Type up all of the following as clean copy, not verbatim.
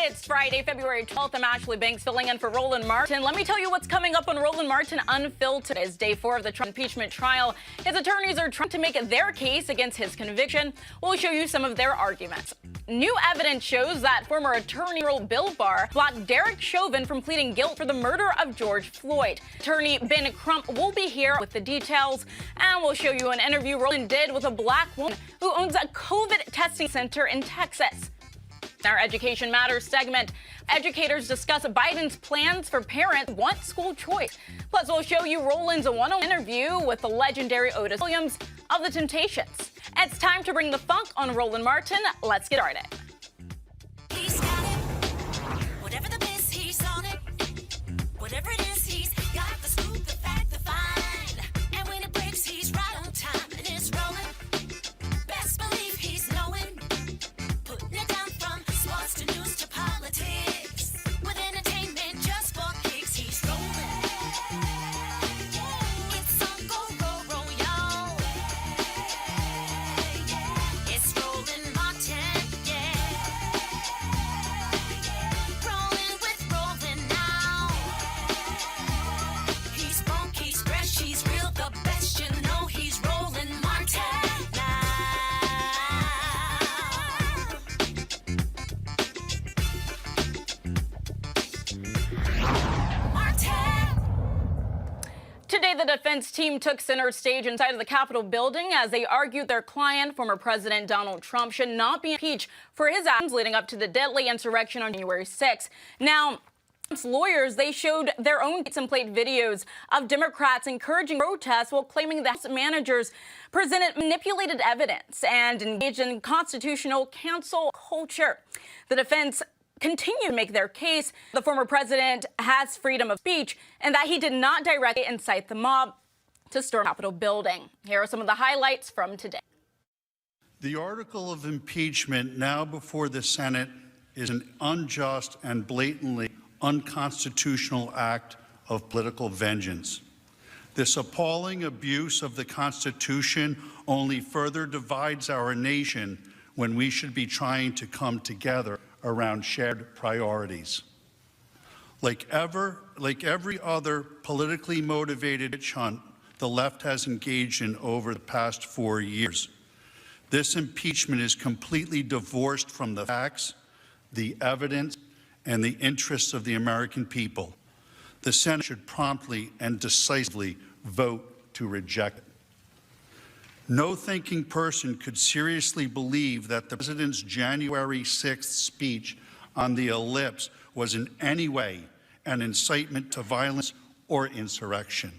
It's Friday, February 12th. I'm Ashley Banks filling in for Roland Martin. Let me tell you what's coming up on Roland Martin Unfiltered. It's day 4 of the Trump impeachment trial. His attorneys are trying to make their case against his conviction. We'll show you some of their arguments. New evidence shows that former Attorney General Bill Barr blocked Derek Chauvin from pleading guilt for the murder of George Floyd. Attorney Ben Crump will be here with the details, and we'll show you an interview Roland did with a black woman who owns a COVID testing center in Texas. Our Education Matters segment, educators discuss Biden's plans for parents who want school choice. Plus, we'll show you Roland's one-on-one interview with the legendary Otis Williams of The Temptations. It's time to bring the funk on Roland Martin. Let's get started. He's got it. Whatever the miss, he's on it. Whatever it is, he's got the scoop, the fact, the find. And when it breaks, he's right on time and it's rolling. Best believe he's knowing. Putting it down from sports to news to politics. With entertainment just for kicks, he's rolling. It's on go, roll, y'all. It's Roland Martin, yeah. Rolling with Roland now. He's funky, he's fresh, he's real, the best, you know he's Roland Martin now. Today, the defense team took center stage inside of the Capitol building as they argued their client, former President Donald Trump, should not be impeached for his actions leading up to the deadly insurrection on January 6th. Now, Trump's lawyers, they showed their own template videos of Democrats encouraging protests while claiming the House managers presented manipulated evidence and engaged in constitutional cancel culture. The defense continue to make their case. The former president has freedom of speech and that he did not directly incite the mob to storm the Capitol building. Here are some of the highlights from today. The article of impeachment now before the Senate is an unjust and blatantly unconstitutional act of political vengeance. This appalling abuse of the Constitution only further divides our nation when we should be trying to come together around shared priorities. Like every other politically motivated witch hunt the left has engaged in over the past 4 years, this impeachment is completely divorced from the facts, the evidence, and the interests of the American people. The Senate should promptly and decisively vote to reject it. No thinking person could seriously believe that the president's January 6th speech on the ellipse was in any way an incitement to violence or insurrection.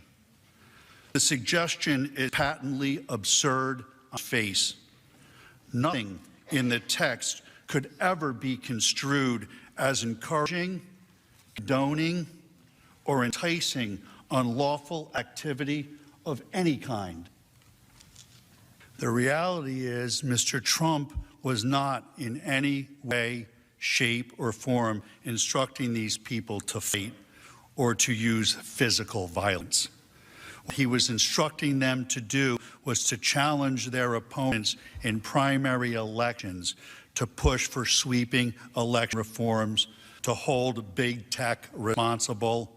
The suggestion is patently absurd on its face. Nothing in the text could ever be construed as encouraging, condoning, or enticing unlawful activity of any kind. The reality is Mr. Trump was not in any way, shape, or form instructing these people to fight or to use physical violence. What he was instructing them to do was to challenge their opponents in primary elections, to push for sweeping election reforms, to hold big tech responsible,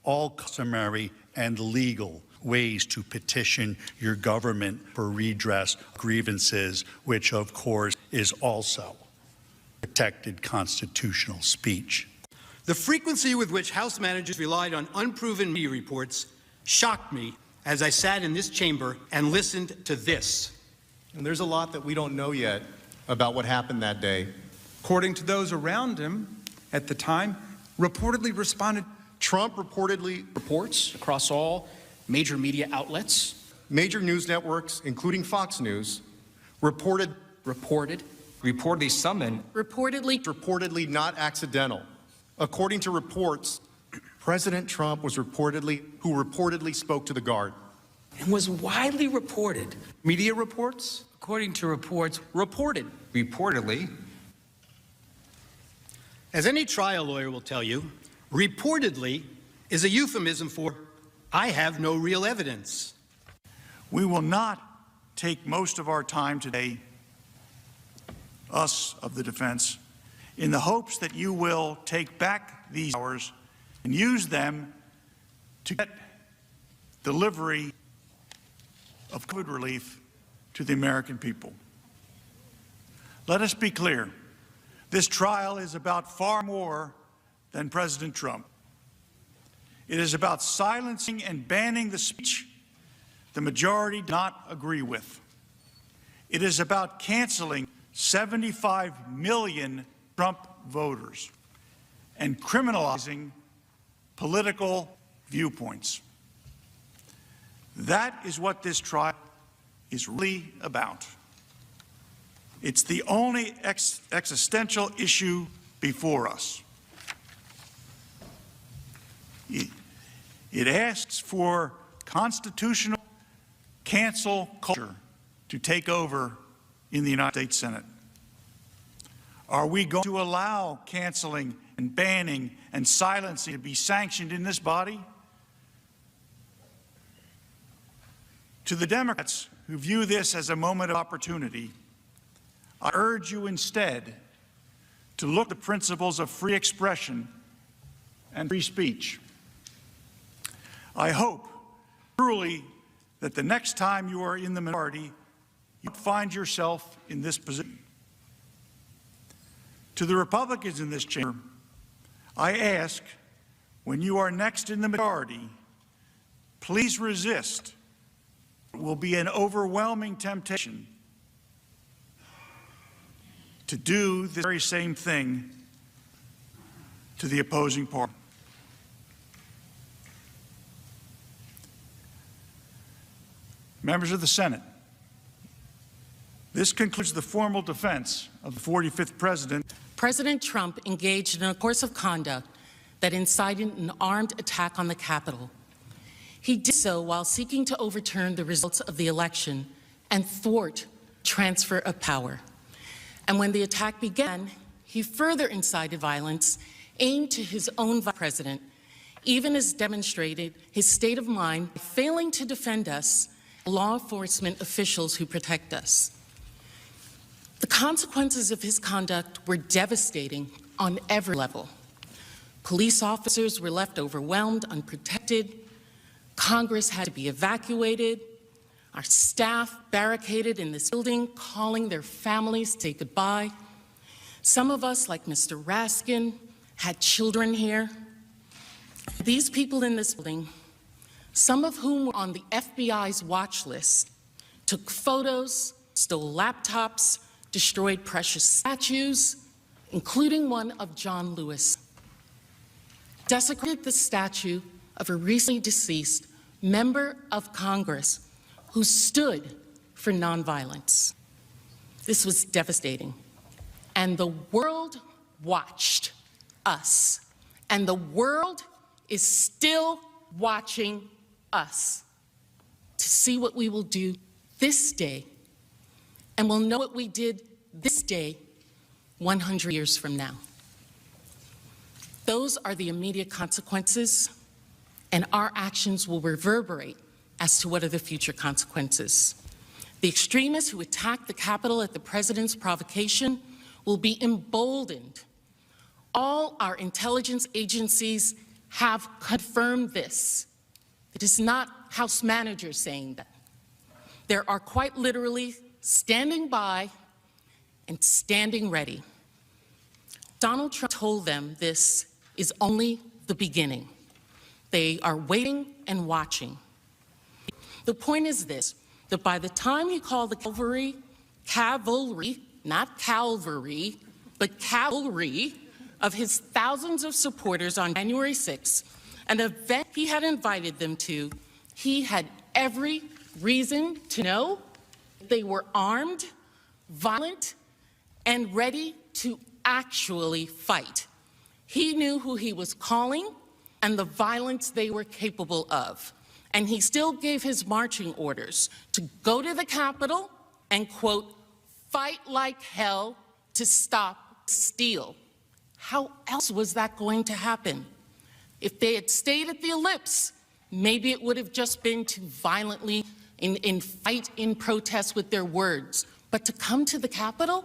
all customary and legal ways to petition your government for redress grievances, which of course is also protected constitutional speech. The frequency with which House managers relied on unproven media reports shocked me as I sat in this chamber and listened to this. And there's a lot that we don't know yet about what happened that day. According to those around him at the time, reportedly responded. Trump reportedly reports across all major media outlets. Major news networks, including Fox News, reportedly summoned. Reportedly not accidental. According to reports, President Trump who reportedly spoke to the guard. And was widely reported. Media reports? According to reports, reportedly. As any trial lawyer will tell you, reportedly is a euphemism for I have no real evidence. We will not take most of our time today, us of the defense, in the hopes that you will take back these hours and use them to get delivery of COVID relief to the American people. Let us be clear. This trial is about far more than President Trump. It is about silencing and banning the speech the majority does not agree with. It is about canceling 75 million Trump voters and criminalizing political viewpoints. That is what this trial is really about. It's the only existential issue before us. It asks for constitutional cancel culture to take over in the United States Senate. Are we going to allow canceling and banning and silencing to be sanctioned in this body? To the Democrats who view this as a moment of opportunity, I urge you instead to look at the principles of free expression and free speech. I hope truly that the next time you are in the minority, you find yourself in this position. To the Republicans in this chamber, I ask, when you are next in the majority, please resist. It will be an overwhelming temptation to do the very same thing to the opposing party. Members of the Senate, this concludes the formal defense of the 45th President. President Trump engaged in a course of conduct that incited an armed attack on the Capitol. He did so while seeking to overturn the results of the election and thwart transfer of power. And when the attack began, he further incited violence aimed to his own vice president, even as demonstrated his state of mind by failing to defend us, law enforcement officials who protect us. The consequences of his conduct were devastating on every level. Police officers were left overwhelmed, unprotected. Congress had to be evacuated. Our staff barricaded in this building, calling their families to say goodbye. Some of us, like Mr. Raskin, had children here. These people in this building, some of whom were on the FBI's watch list, took photos, stole laptops, destroyed precious statues, including one of John Lewis, desecrated the statue of a recently deceased member of Congress who stood for nonviolence. This was devastating. And the world watched us. And the world is still watching us to see what we will do this day. And we'll know what we did this day 100 years from now. Those are the immediate consequences, and our actions will reverberate as to what are the future consequences. The extremists who attacked the Capitol at the president's provocation will be emboldened. All our intelligence agencies have confirmed this. It is not House managers saying that. There are quite literally standing by and standing ready. Donald Trump told them this is only the beginning. They are waiting and watching. The point is this, that by the time he called the cavalry, not Calvary, but cavalry of his thousands of supporters on January 6th, an event he had invited them to, he had every reason to know they were armed, violent, and ready to actually fight. He knew who he was calling and the violence they were capable of. And he still gave his marching orders to go to the Capitol and, quote, fight like hell to stop steal. How else was that going to happen? If they had stayed at the ellipse, maybe it would have just been to violently fight in protest with their words. But to come to the Capitol?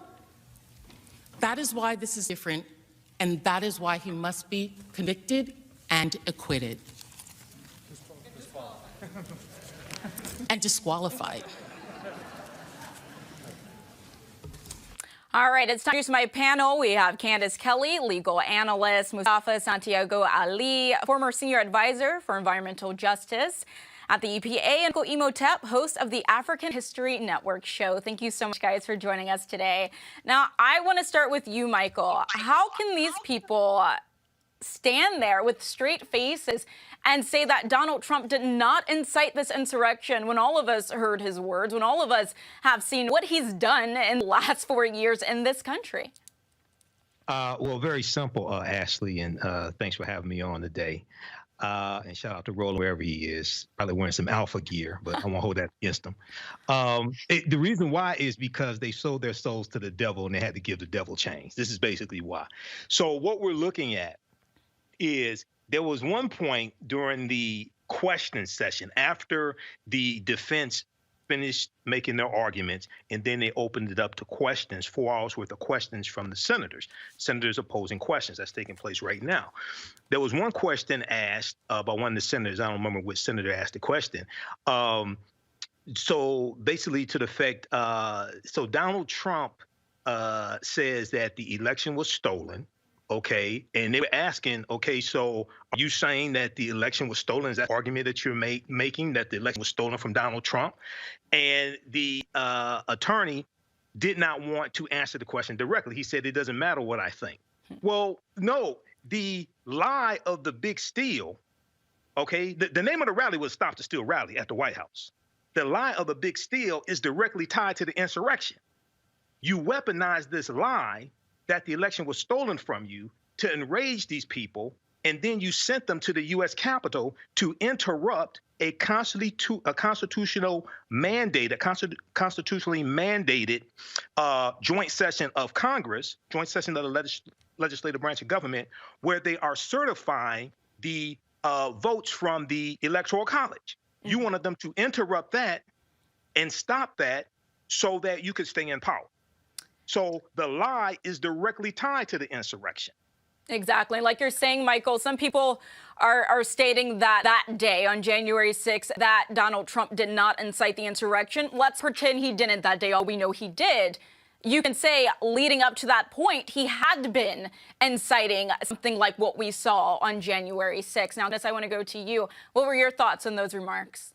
That is why this is different, and that is why he must be convicted and acquitted. And disqualified. All right, it's time to introduce my panel. We have Candace Kelly, legal analyst, Mustafa Santiago Ali, former senior advisor for environmental justice at the EPA, and Imhotep, host of the African History Network show. Thank you so much, guys, for joining us today. Now, I want to start with you, Michael. How can these people stand there with straight faces and say that Donald Trump did not incite this insurrection when all of us heard his words, when all of us have seen what he's done in the last 4 years in this country? Well, very simple, Ashley, and thanks for having me on today. And shout out to Roland wherever he is, probably wearing some alpha gear, but I won't hold that against him. The reason why is because they sold their souls to the devil and they had to give the devil change. This is basically why. So what we're looking at is there was one point during the question session after the defense finished making their arguments, and then they opened it up to questions, 4 hours worth of questions from the senators opposing questions. That's taking place right now. There was one question asked by one of the senators. I don't remember which senator asked the question. So basically to the effect, so Donald Trump says that the election was stolen. Okay, and they were asking, okay, so are you saying that the election was stolen? Is that argument that you're making, that the election was stolen from Donald Trump? And the attorney did not want to answer the question directly. He said, it doesn't matter what I think. Well, no, the lie of the big steal, okay, the name of the rally was Stop the Steal rally at the White House. The lie of the big steal is directly tied to the insurrection. You weaponize this lie that the election was stolen from you to enrage these people, and then you sent them to the U.S. Capitol to interrupt a constitutional mandate, a constitutionally mandated joint session of Congress, joint session of the legislative branch of government, where they are certifying the votes from the Electoral College. You wanted them to interrupt that and stop that so that you could stay in power. So the lie is directly tied to the insurrection. Exactly. Like you're saying, Michael, some people are stating that that day on January 6th, that Donald Trump did not incite the insurrection. Let's pretend he didn't that day. All we know he did. You can say leading up to that point, he had been inciting something like what we saw on January 6th. Now, Ness, I want to go to you. What were your thoughts on those remarks?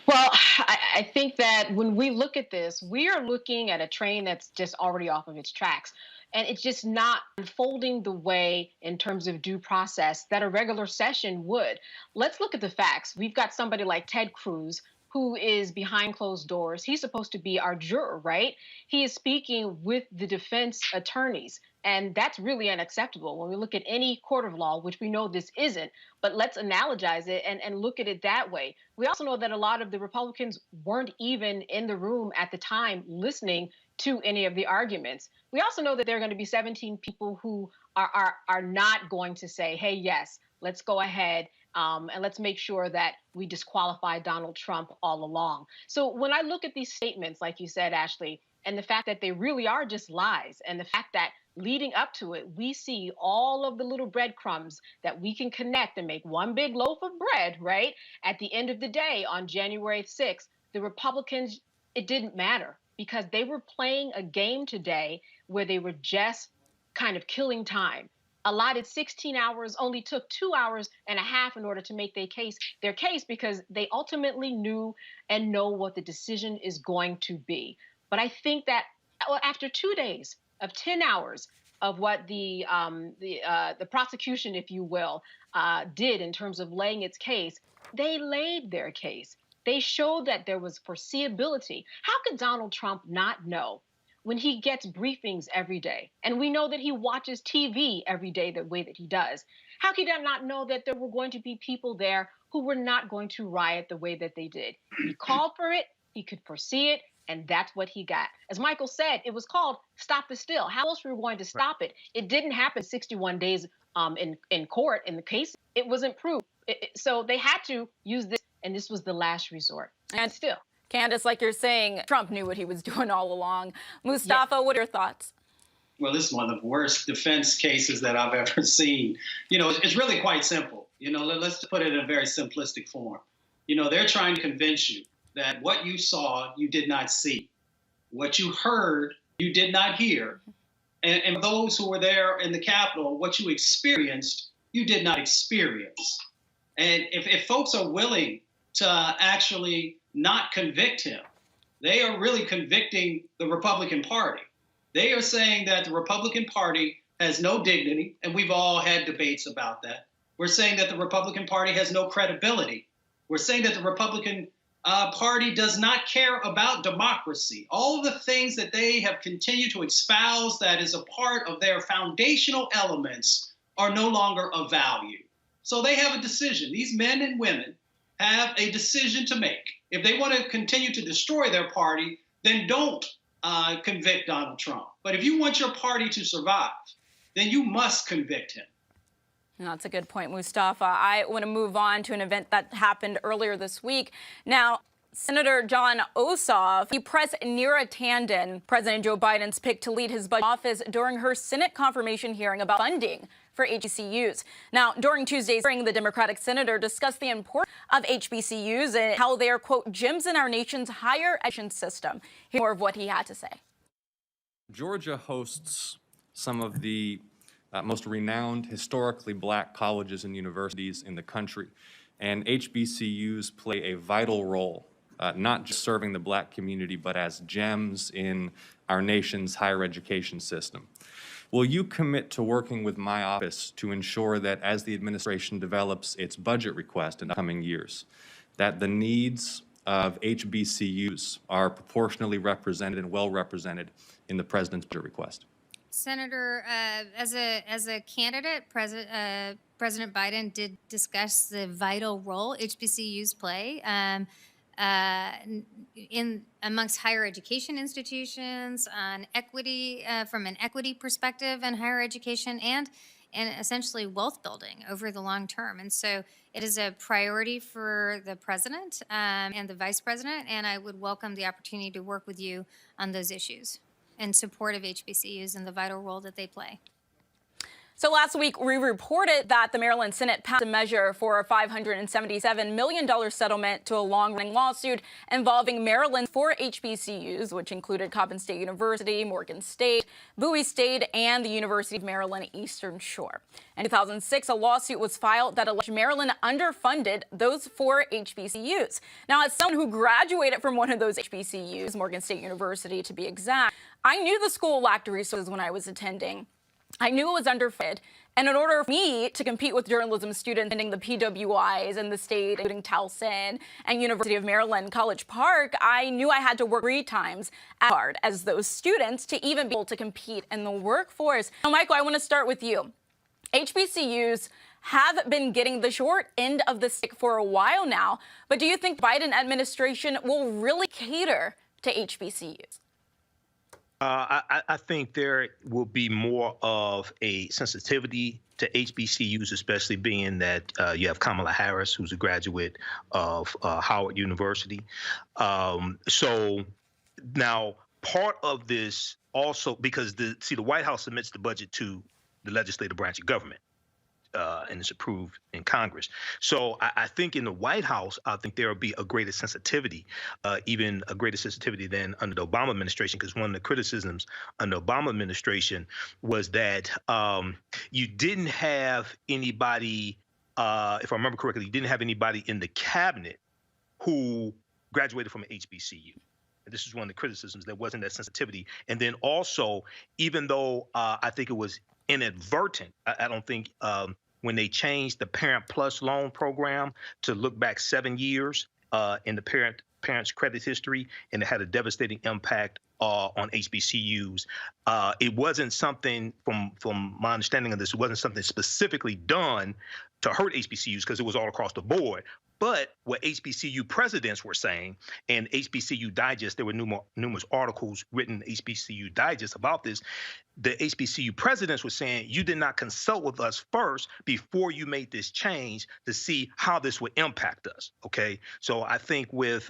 Well, I think that when we look at this, we are looking at a train that's just already off of its tracks. And it's just not unfolding the way in terms of due process that a regular session would. Let's look at the facts. We've got somebody like Ted Cruz, who is behind closed doors. He's supposed to be our juror, right? He is speaking with the defense attorneys. And that's really unacceptable when we look at any court of law, which we know this isn't. But let's analogize it and look at it that way. We also know that a lot of the Republicans weren't even in the room at the time listening to any of the arguments. We also know that there are going to be 17 people who are not going to say, hey, yes, let's go ahead and let's make sure that we disqualify Donald Trump all along. So when I look at these statements, like you said, Ashley, and the fact that they really are just lies, and the fact that leading up to it, we see all of the little breadcrumbs that we can connect and make one big loaf of bread, right? At the end of the day, on January 6th, the Republicans, it didn't matter because they were playing a game today where they were just kind of killing time. Allotted 16 hours, only took 2 hours and a half in order to make their case because they ultimately knew and know what the decision is going to be. But I think that after 2 days of 10 hours of what the prosecution, if you will, did in terms of laying its case, they laid their case. They showed that there was foreseeability. How could Donald Trump not know when he gets briefings every day? And we know that he watches TV every day the way that he does. How could he not know that there were going to be people there who were not going to riot the way that they did? He called for it. He could foresee it. And that's what he got. As Michael said, it was called Stop the Steal. How else were we going to stop it? It didn't happen 61 days in court in the case. It wasn't proved. So they had to use this, and this was the last resort. And still. Candace, like you're saying, Trump knew what he was doing all along. Mustafa, What are your thoughts? well, this is one of the worst defense cases that I've ever seen. It's really quite simple. Let's put it in a very simplistic form. They're trying to convince you that what you saw, you did not see. What you heard, you did not hear. And those who were there in the Capitol, what you experienced, you did not experience. And if folks are willing to actually not convict him, they are really convicting the Republican Party. They are saying that the Republican Party has no dignity, and we've all had debates about that. We're saying that the Republican Party has no credibility. We're saying that the Republican Party does not care about democracy. All of the things that they have continued to espouse that is a part of their foundational elements are no longer of value. So they have a decision. These men and women have a decision to make. If they want to continue to destroy their party, then don't convict Donald Trump. But if you want your party to survive, then you must convict him. That's a good point, Mustafa. I want to move on to an event that happened earlier this week. Now, Senator John Ossoff, he pressed Neera Tanden, President Joe Biden's pick to lead his budget office during her Senate confirmation hearing about funding for HBCUs. Now, during Tuesday's hearing, the Democratic senator discussed the importance of HBCUs and how they are, quote, gems in our nation's higher education system. Here's more of what he had to say. Georgia hosts some of the most renowned historically black colleges and universities in the country. And HBCUs play a vital role, not just serving the black community, but as gems in our nation's higher education system. Will you commit to working with my office to ensure that as the administration develops its budget request in the coming years, that the needs of HBCUs are proportionally represented and well represented in the president's budget request? Senator, as a candidate, President Biden did discuss the vital role HBCUs play amongst higher education institutions on equity, from an equity perspective in higher education and essentially wealth building over the long term. And so it is a priority for the president and the vice president, and I would welcome the opportunity to work with you on those issues in support of HBCUs and the vital role that they play. So last week, we reported that the Maryland Senate passed a measure for a $577 million settlement to a long-running lawsuit involving Maryland's 4 HBCUs, which included Coppin State University, Morgan State, Bowie State, and the University of Maryland Eastern Shore. In 2006, a lawsuit was filed that alleged Maryland underfunded those 4 HBCUs. Now, as someone who graduated from one of those HBCUs, Morgan State University to be exact, I knew the school lacked resources when I was attending. I knew it was underfunded, and in order for me to compete with journalism students attending the PWIs in the state, including Towson and University of Maryland College Park, I knew I had to work 3 times as hard as those students to even be able to compete in the workforce. Now, Michael, I want to start with you. HBCUs have been getting the short end of the stick for a while now, but do you think the Biden administration will really cater to HBCUs? I think there will be more of a sensitivity to HBCUs, especially being that you have Kamala Harris, who's a graduate of Howard University. So now part of this also, because the White House submits the budget to the legislative branch of government. And it's approved in Congress. So I think in the White House, I think there will be a greater sensitivity, even a greater sensitivity than under the Obama administration, because one of the criticisms under the Obama administration was that you didn't have anybody, if I remember correctly, you didn't have anybody in the cabinet who graduated from an HBCU. This is one of the criticisms. There wasn't that sensitivity. And then also, even though I think it was inadvertent, I don't think when they changed the Parent Plus loan program to look back 7 years in the parent's credit history, and it had a devastating impact on HBCUs. It wasn't something, from my understanding of this, it wasn't something specifically done to hurt HBCUs because it was all across the board. But what HBCU presidents were saying, and HBCU Digest, there were numerous articles written in HBCU Digest about this, the HBCU presidents were saying, you did not consult with us first before you made this change to see how this would impact us, okay? So I think with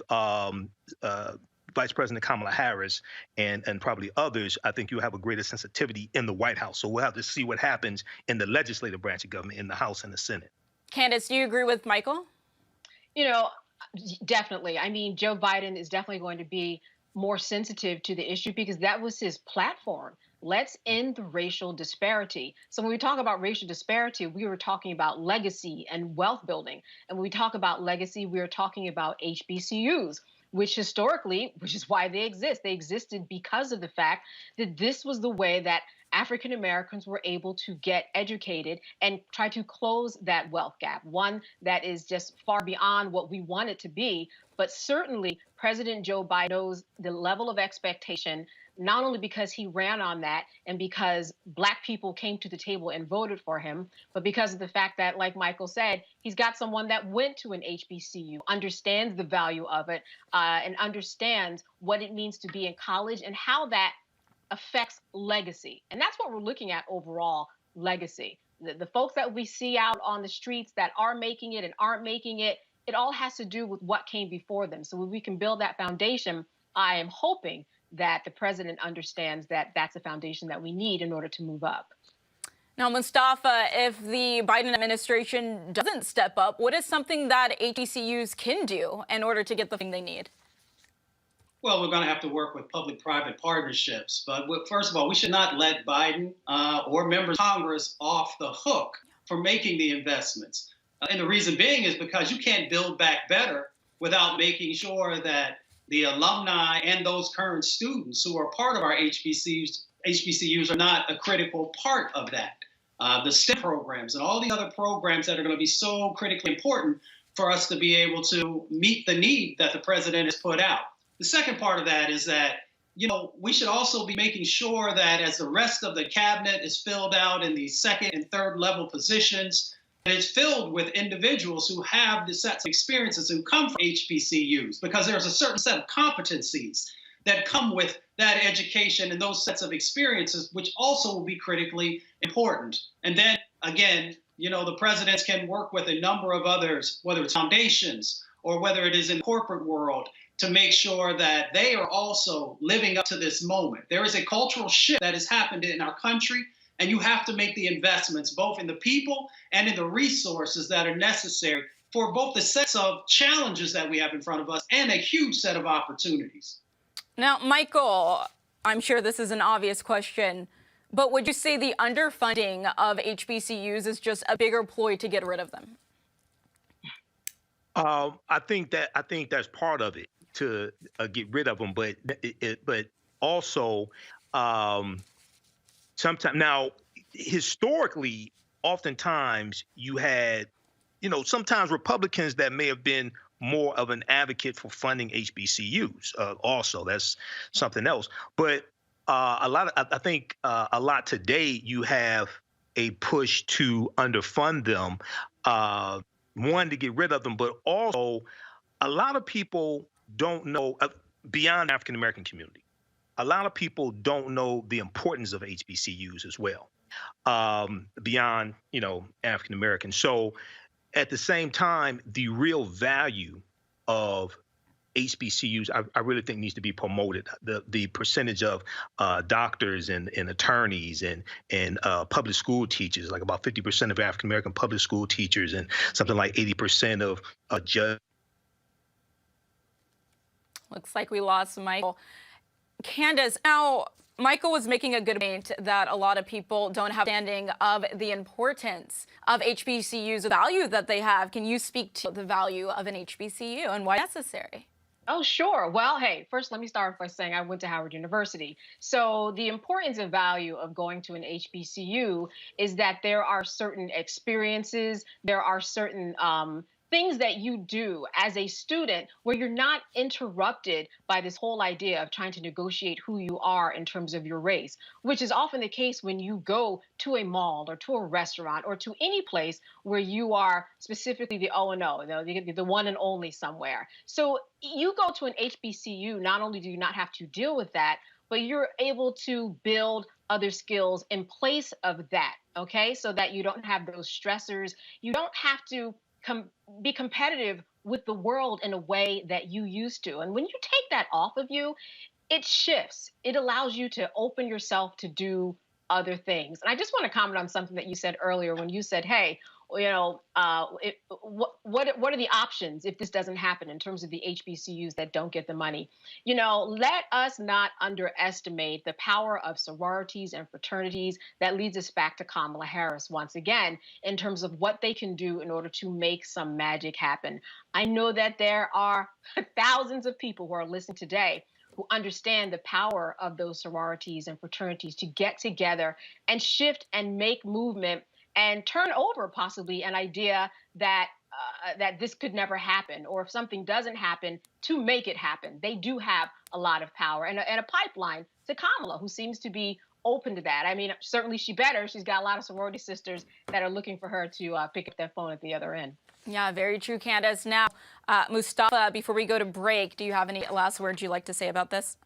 Vice President Kamala Harris and probably others, I think you'll have a greater sensitivity in the White House. So we'll have to see what happens in the legislative branch of government, in the House and the Senate. Candace, do you agree with Michael? You know, definitely. I mean, Joe Biden is definitely going to be more sensitive to the issue because that was his platform. Let's end the racial disparity. So when we talk about racial disparity, we were talking about legacy and wealth building. And when we talk about legacy, we are talking about HBCUs, which historically, which is why they exist, they existed because of the fact that this was the way that African Americans were able to get educated and try to close that wealth gap, one that is just far beyond what we want it to be. But certainly, President Joe Biden knows the level of expectation, not only because he ran on that and because Black people came to the table and voted for him, but because of the fact that, like Michael said, he's got someone that went to an HBCU, understands the value of it, and understands what it means to be in college and how that affects legacy. And that's what we're looking at overall, legacy. The folks that we see out on the streets that are making it and aren't making it, it all has to do with what came before them. So when we can build that foundation, I am hoping that the president understands that that's a foundation that we need in order to move up. Now, Mustafa, if the Biden administration doesn't step up, what is something that HBCUs can do in order to get the thing they need? Well, we're going to have to work with public-private partnerships. But first of all, we should not let Biden or members of Congress off the hook for making the investments. And the reason being is because you can't build back better without making sure that the alumni and those current students who are part of our HBCUs are not a critical part of that. The STEM programs and all these other programs that are going to be so critically important for us to be able to meet the need that the president has put out. The second part of that is that, you know, we should also be making sure that as the rest of the cabinet is filled out in the second and third level positions, that it's filled with individuals who have the sets of experiences who come from HBCUs, because there's a certain set of competencies that come with that education and those sets of experiences, which also will be critically important. And then again, you know, the presidents can work with a number of others, whether it's foundations or whether it is in the corporate world, to make sure that they are also living up to this moment. There is a cultural shift that has happened in our country, and you have to make the investments both in the people and in the resources that are necessary for both the sets of challenges that we have in front of us and a huge set of opportunities. Now, Michael, I'm sure this is an obvious question, but would you say the underfunding of HBCUs is just a bigger ploy to get rid of them? I think that's part of it, to get rid of them, but also sometimes, now historically, oftentimes you had, you know, sometimes Republicans that may have been more of an advocate for funding HBCUs. Also, that's something else. But I think a lot today you have a push to underfund them. One, to get rid of them, but also a lot of people don't know, beyond the African American community, a lot of people don't know the importance of HBCUs as well, beyond, you know, African Americans. So at the same time, the real value of HBCUs, I really think needs to be promoted. The percentage of doctors and attorneys and public school teachers, like about 50% of African American public school teachers and something like 80% of judges. Looks like we lost Michael. Candace, now, Michael was making a good point that a lot of people don't have understanding of the importance of HBCUs, the value that they have. Can you speak to the value of an HBCU and why it's necessary? Oh, sure. Well, hey, first let me start by saying I went to Howard University. So the importance and value of going to an HBCU is that there are certain experiences, there are certain things that you do as a student where you're not interrupted by this whole idea of trying to negotiate who you are in terms of your race, which is often the case when you go to a mall or to a restaurant or to any place where you are specifically the O&O, the one and only somewhere. So you go to an HBCU, not only do you not have to deal with that, but you're able to build other skills in place of that, okay? So that you don't have those stressors. You don't have to be competitive with the world in a way that you used to. And when you take that off of you, it shifts. It allows you to open yourself to do other things. And I just want to comment on something that you said earlier when you said, "Hey, what are the options if this doesn't happen in terms of the HBCUs that don't get the money?" Let us not underestimate the power of sororities and fraternities. That leads us back to Kamala Harris once again in terms of what they can do in order to make some magic happen. I know that there are thousands of people who are listening today who understand the power of those sororities and fraternities to get together and shift and make movement and turn over possibly an idea that that this could never happen, or if something doesn't happen, to make it happen. They do have a lot of power and a pipeline to Kamala, who seems to be open to that. I mean, certainly she better. She's got a lot of sorority sisters that are looking for her to pick up their phone at the other end. Yeah, very true, Candace. Now, Mustafa, before we go to break, do you have any last words you'd like to say about this?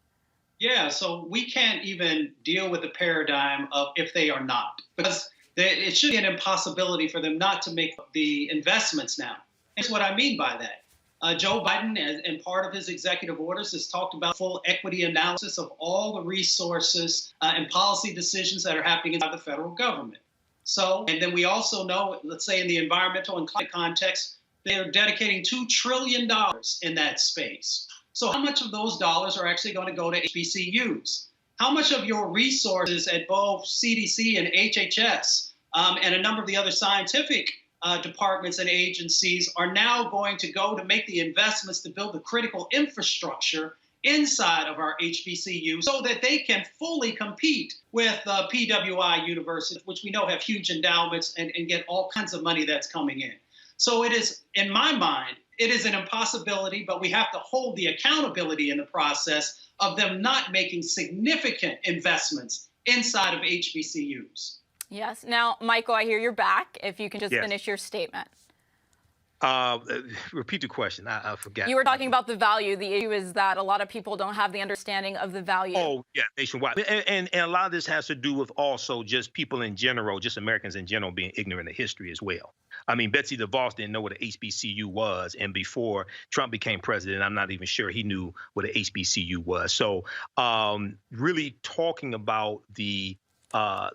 Yeah, so we can't even deal with the paradigm of if they are not, because it should be an impossibility for them not to make the investments now. Here's what I mean by that. Joe Biden, and part of his executive orders, has talked about full equity analysis of all the resources and policy decisions that are happening inside the federal government. So, and then we also know, let's say in the environmental and climate context, they're dedicating $2 trillion in that space. So how much of those dollars are actually going to go to HBCUs? How much of your resources at both CDC and HHS and a number of the other scientific departments and agencies are now going to go to make the investments to build the critical infrastructure inside of our HBCU so that they can fully compete with PWI universities, which we know have huge endowments and get all kinds of money that's coming in. So it is, in my mind, it is an impossibility, but we have to hold the accountability in the process of them not making significant investments inside of HBCUs. Yes. Now, Michael, I hear you're back. If you can just Yes. finish your statement. Repeat the question. I forgot. You were talking about the value. The issue is that a lot of people don't have the understanding of the value. Oh, yeah, nationwide. And a lot of this has to do with also just people in general, just Americans in general being ignorant of history as well. I mean, Betsy DeVos didn't know what an HBCU was. And before Trump became president, I'm not even sure he knew what an HBCU was. So really talking about the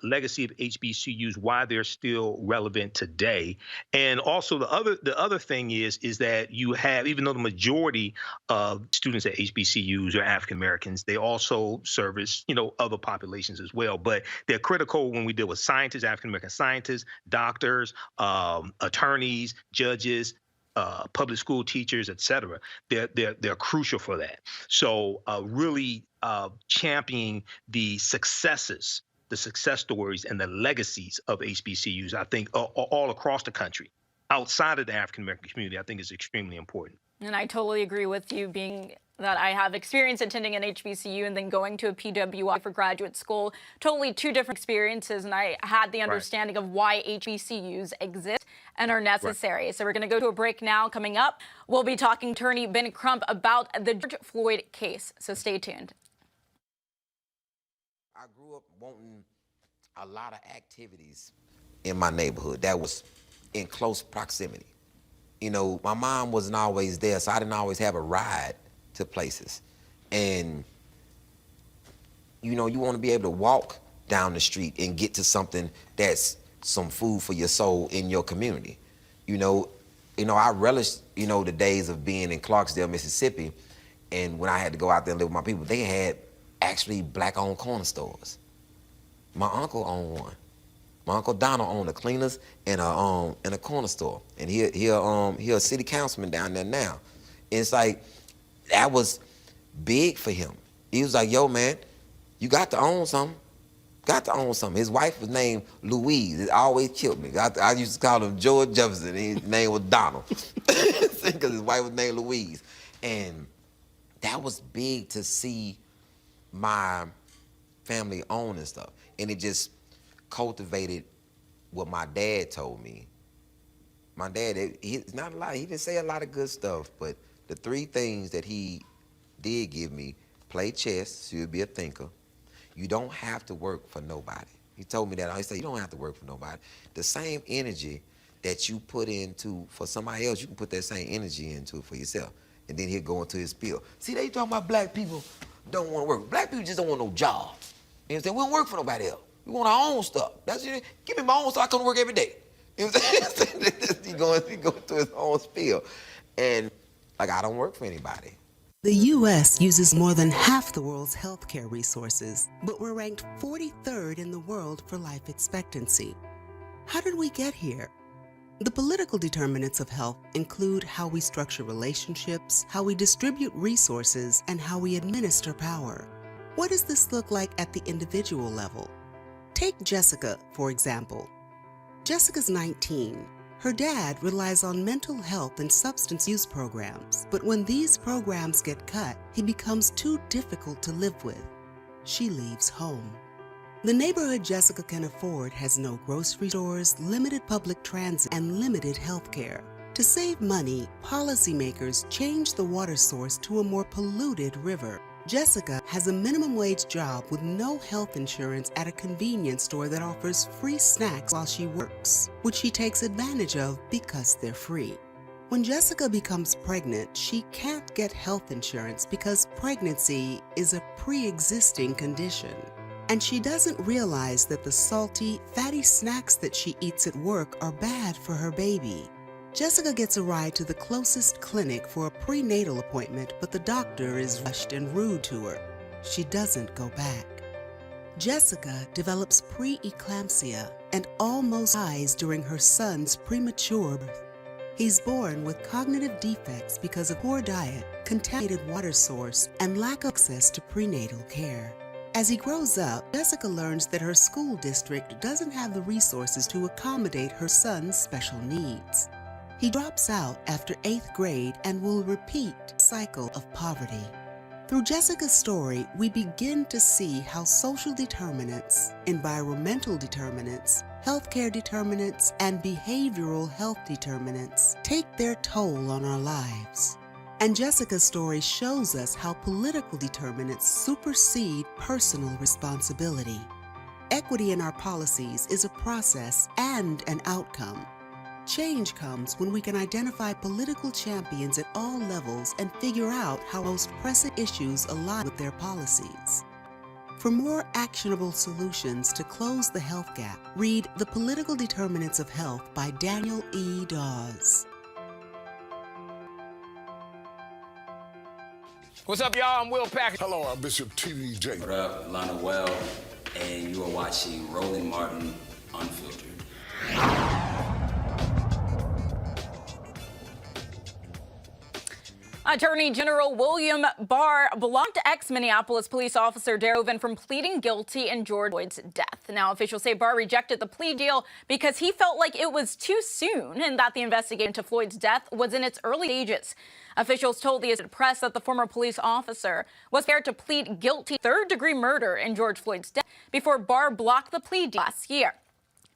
legacy of HBCUs, why they're still relevant today. And also the other thing is that you have, even though the majority of students at HBCUs are African Americans, they also service, other populations as well. But they're critical when we deal with scientists, African American scientists, doctors, attorneys, judges, public school teachers, et cetera. They're crucial for that. So really championing the successes, the success stories and the legacies of HBCUs, I think, all across the country, outside of the African-American community, I think is extremely important. And I totally agree with you, being that I have experience attending an HBCU and then going to a PWI for graduate school. Totally two different experiences, and I had the understanding of why HBCUs exist and are necessary. So we're going to go to a break now. Coming up, we'll be talking to attorney Ben Crump about the George Floyd case. So stay tuned. I grew up wanting a lot of activities in my neighborhood that was in close proximity. My mom wasn't always there, so I didn't always have a ride to places. And, you want to be able to walk down the street and get to something that's some food for your soul in your community. I relished, the days of being in Clarksdale, Mississippi, and when I had to go out there and live with my people, they had actually black-owned corner stores. My uncle owned one. My Uncle Donald owned a cleaners and a corner store. And he a city councilman down there now. And it's like, that was big for him. He was like, yo, man, you got to own something. Got to own something. His wife was named Louise. It always killed me. I used to call him George Jefferson. His name was Donald. Because his wife was named Louise. And that was big to see my family own and stuff. And it just cultivated what my dad told me. My dad, he's not a lot, he didn't say a lot of good stuff, but the three things that he did give me: play chess, so you'll be a thinker. You don't have to work for nobody. He told me that. He said, you don't have to work for nobody. The same energy that you put into for somebody else, you can put that same energy into for yourself. And then he'll go into his spiel. See, they talking about black people don't want to work. Black people just don't want no job. You know what I'm saying? We don't work for nobody else. We want our own stuff. Give me my own stuff. I come to work every day. You know what I'm saying? he going through his own spiel. And like, I don't work for anybody. The U.S. uses more than half the world's healthcare resources, but we're ranked 43rd in the world for life expectancy. How did we get here? The political determinants of health include how we structure relationships, how we distribute resources, and how we administer power. What does this look like at the individual level? Take Jessica, for example. Jessica's 19. Her dad relies on mental health and substance use programs, but when these programs get cut, he becomes too difficult to live with. She leaves home. The neighborhood Jessica can afford has no grocery stores, limited public transit, and limited health care. To save money, policymakers changed the water source to a more polluted river. Jessica has a minimum wage job with no health insurance at a convenience store that offers free snacks while she works, which she takes advantage of because they're free. When Jessica becomes pregnant, she can't get health insurance because pregnancy is a pre-existing condition. And she doesn't realize that the salty, fatty snacks that she eats at work are bad for her baby. Jessica gets a ride to the closest clinic for a prenatal appointment, but the doctor is rushed and rude to her. She doesn't go back. Jessica develops preeclampsia and almost dies during her son's premature birth. He's born with cognitive defects because of poor diet, contaminated water source, and lack of access to prenatal care. As he grows up, Jessica learns that her school district doesn't have the resources to accommodate her son's special needs. He drops out after 8th grade and will repeat the cycle of poverty. Through Jessica's story, we begin to see how social determinants, environmental determinants, healthcare determinants, and behavioral health determinants take their toll on our lives. And Jessica's story shows us how political determinants supersede personal responsibility. Equity in our policies is a process and an outcome. Change comes when we can identify political champions at all levels and figure out how most pressing issues align with their policies. For more actionable solutions to close the health gap, read The Political Determinants of Health by Daniel E. Dawes. What's up, y'all? I'm Will Packer. Hello, I'm Bishop TVJ. What up, Lana Well, and you are watching Roland Martin Unfiltered. Attorney General William Barr blocked ex-Minneapolis police officer Chauvin from pleading guilty in George Floyd's death. Now, officials say Barr rejected the plea deal because he felt like it was too soon and that the investigation into Floyd's death was in its early stages. Officials told the Associated Press that the former police officer was prepared to plead guilty to third-degree murder in George Floyd's death before Barr blocked the plea deal last year.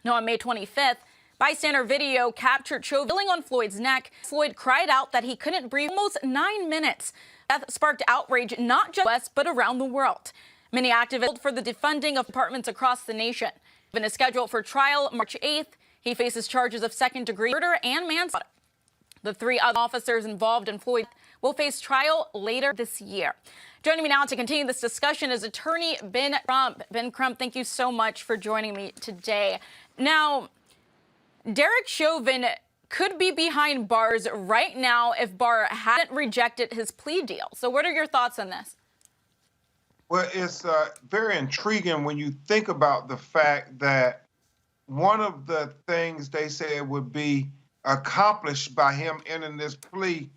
Now, on May 25th, bystander video captured Chauvin kneeling on Floyd's neck. Floyd cried out that he couldn't breathe almost 9 minutes. Death sparked outrage not just in the U.S., but around the world. Many activists called for the defunding of departments across the nation. Chauvin is scheduled for trial March 8th. He faces charges of second-degree murder and manslaughter. The 3 other officers involved in Floyd will face trial later this year. Joining me now to continue this discussion is attorney Ben Crump. Ben Crump, thank you so much for joining me today. Now, Derek Chauvin could be behind bars right now if Barr hadn't rejected his plea deal. So what are your thoughts on this? Well, it's very intriguing when you think about the fact that one of the things they said would be accomplished by him ending this plea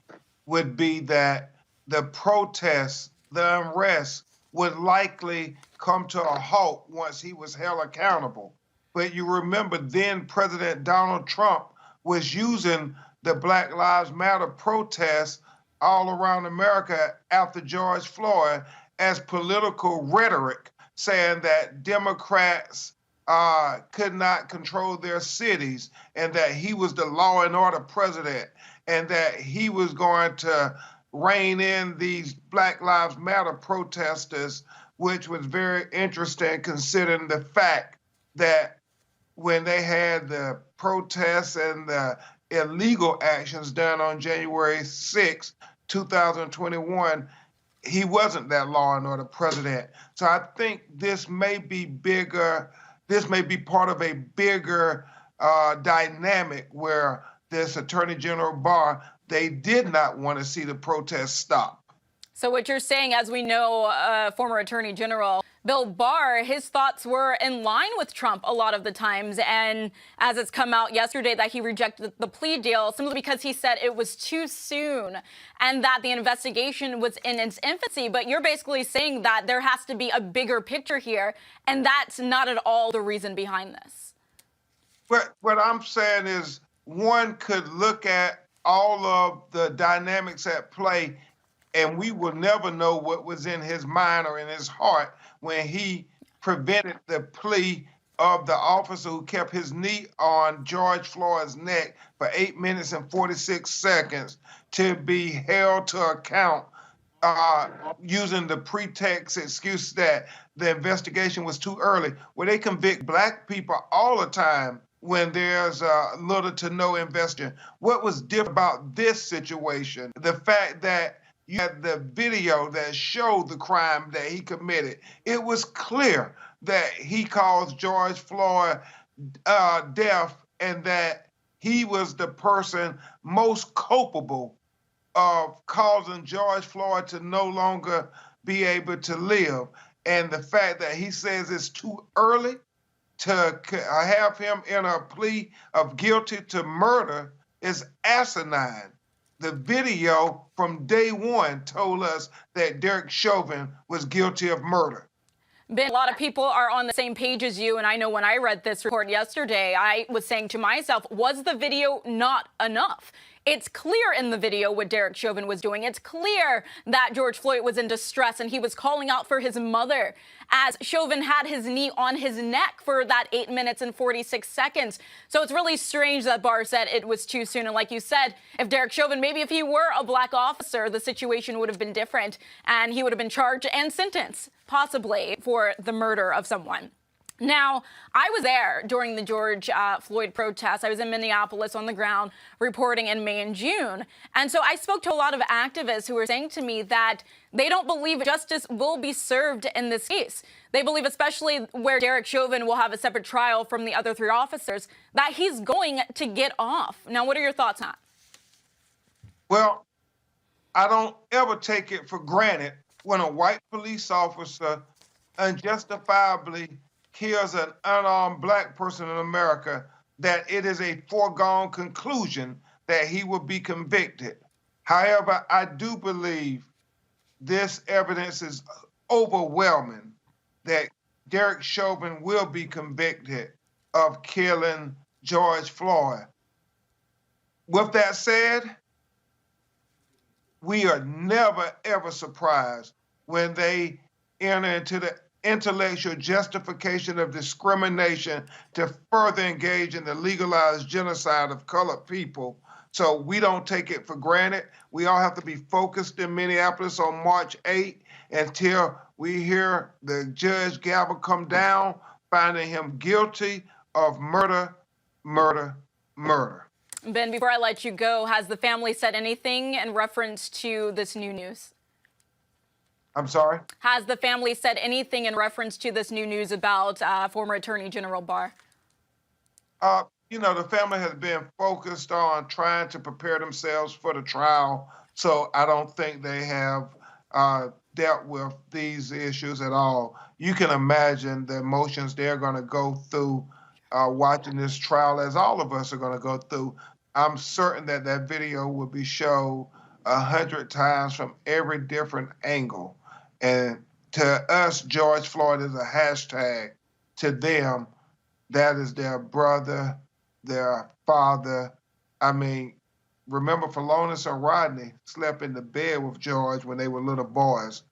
would be that the protests, the unrest, would likely come to a halt once he was held accountable. But you remember then President Donald Trump was using the Black Lives Matter protests all around America after George Floyd as political rhetoric, saying that Democrats could not control their cities and that he was the law and order president and that he was going to rein in these Black Lives Matter protesters, which was very interesting considering the fact that when they had the protests and the illegal actions done on January 6, 2021, he wasn't that law and order president. So I think this may be bigger. This may be part of a bigger dynamic where this Attorney General Barr, they did not want to see the protests stop. So what you're saying, as we know, former Attorney General Bill Barr, his thoughts were in line with Trump a lot of the times. And as it's come out yesterday that he rejected the plea deal simply because he said it was too soon and that the investigation was in its infancy. But you're basically saying that there has to be a bigger picture here, and that's not at all the reason behind this. What I'm saying is one could look at all of the dynamics at play, and we will never know what was in his mind or in his heart when he prevented the plea of the officer who kept his knee on George Floyd's neck for 8 minutes and 46 seconds to be held to account using the pretext excuse that the investigation was too early. Well, they convict black people all the time when there's little to no investigation. What was different about this situation? The fact that you had the video that showed the crime that he committed. It was clear that he caused George Floyd death and that he was the person most culpable of causing George Floyd to no longer be able to live. And the fact that he says it's too early to have him in a plea of guilty to murder is asinine. The video from day one told us that Derek Chauvin was guilty of murder. Ben, a lot of people are on the same page as you, and I know when I read this report yesterday, I was saying to myself, was the video not enough? It's clear in the video what Derek Chauvin was doing. It's clear that George Floyd was in distress and he was calling out for his mother as Chauvin had his knee on his neck for that 8 minutes and 46 seconds. So it's really strange that Barr said it was too soon. And like you said, if Derek Chauvin, maybe if he were a black officer, the situation would have been different and he would have been charged and sentenced possibly for the murder of someone. Now, I was there during the George Floyd protests. I was in Minneapolis on the ground reporting in May and June. And so I spoke to a lot of activists who were saying to me that they don't believe justice will be served in this case. They believe, especially where Derek Chauvin will have a separate trial from the other three officers, that he's going to get off. Now, what are your thoughts on that? Well, I don't ever take it for granted when a white police officer unjustifiably kills an unarmed black person in America, that it is a foregone conclusion that he will be convicted. However, I do believe this evidence is overwhelming that Derek Chauvin will be convicted of killing George Floyd. With that said, we are never, ever surprised when they enter into the intellectual justification of discrimination to further engage in the legalized genocide of colored people. So we don't take it for granted. We all have to be focused in Minneapolis on March 8th until we hear the judge gavel come down, finding him guilty of murder, murder, murder. Ben, before I let you go, has the family said anything in reference to this new news? I'm sorry? Has the family said anything in reference to this new news about former Attorney General Barr? You know, the family has been focused on trying to prepare themselves for the trial, so I don't think they have dealt with these issues at all. You can imagine the emotions they're going to go through watching this trial, as all of us are going to go through. I'm certain that that video will be shown 100 times from every different angle. And to us, George Floyd is a hashtag. To them, that is their brother, their father. I mean, remember Philonis and Rodney slept in the bed with George when they were little boys.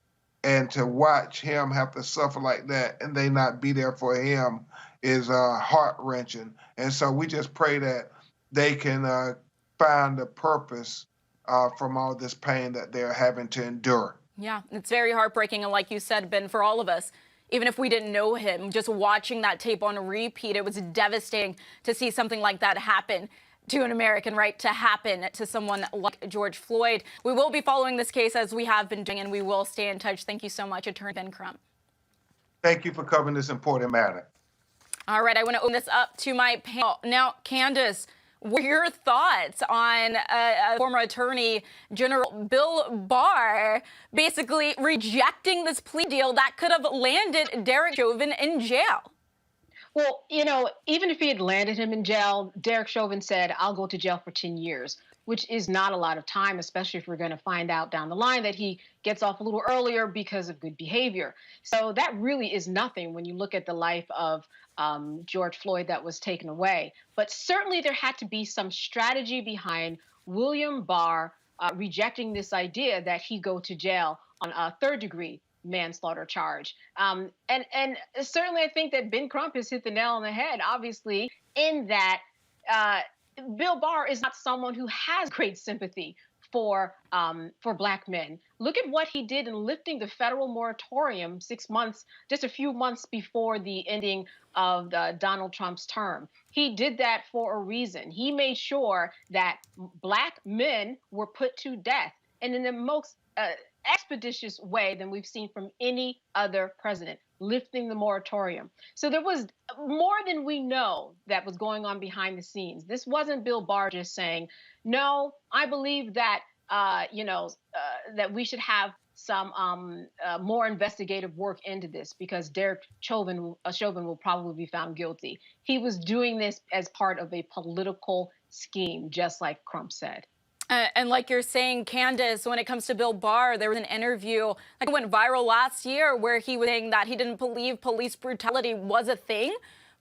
And to watch him have to suffer like that and they not be there for him is heart-wrenching. And so we just pray that they can find a purpose from all this pain that they're having to endure. Yeah, it's very heartbreaking. And like you said, Ben, for all of us, even if we didn't know him. Just watching that tape on repeat, it was devastating to see something like that happen to an American, right, to happen to someone like George Floyd. We will be following this case as we have been doing, and we will stay in touch. Thank you so much, Attorney Ben Crump. Thank you for covering this important matter. All right, I want to open this up to my panel. Now, Candace, what are your thoughts on former Attorney General Bill Barr basically rejecting this plea deal that could have landed Derek Chauvin in jail? Well, you know, even if he had landed him in jail, Derek Chauvin said, I'll go to jail for 10 years, which is not a lot of time, especially if we're going to find out down the line that he gets off a little earlier because of good behavior. So that really is nothing when you look at the life of George Floyd that was taken away. But certainly there had to be some strategy behind William Barr rejecting this idea that he go to jail on a third-degree manslaughter charge. And certainly I think that Ben Crump has hit the nail on the head, obviously, in that Bill Barr is not someone who has great sympathy for Black men. Look at what he did in lifting the federal moratorium 6 months, just a few months before the ending of Donald Trump's term. He did that for a reason. He made sure that Black men were put to death, and in the most expeditious way than we've seen from any other president, lifting the moratorium. So there was more than we know that was going on behind the scenes. This wasn't Bill Barr just saying, no, I believe that, that we should have some more investigative work into this because Derek Chauvin will probably be found guilty. He was doing this as part of a political scheme, just like Crump said. And like you're saying, Candace, when it comes to Bill Barr, there was an interview that went viral last year where he was saying that he didn't believe police brutality was a thing.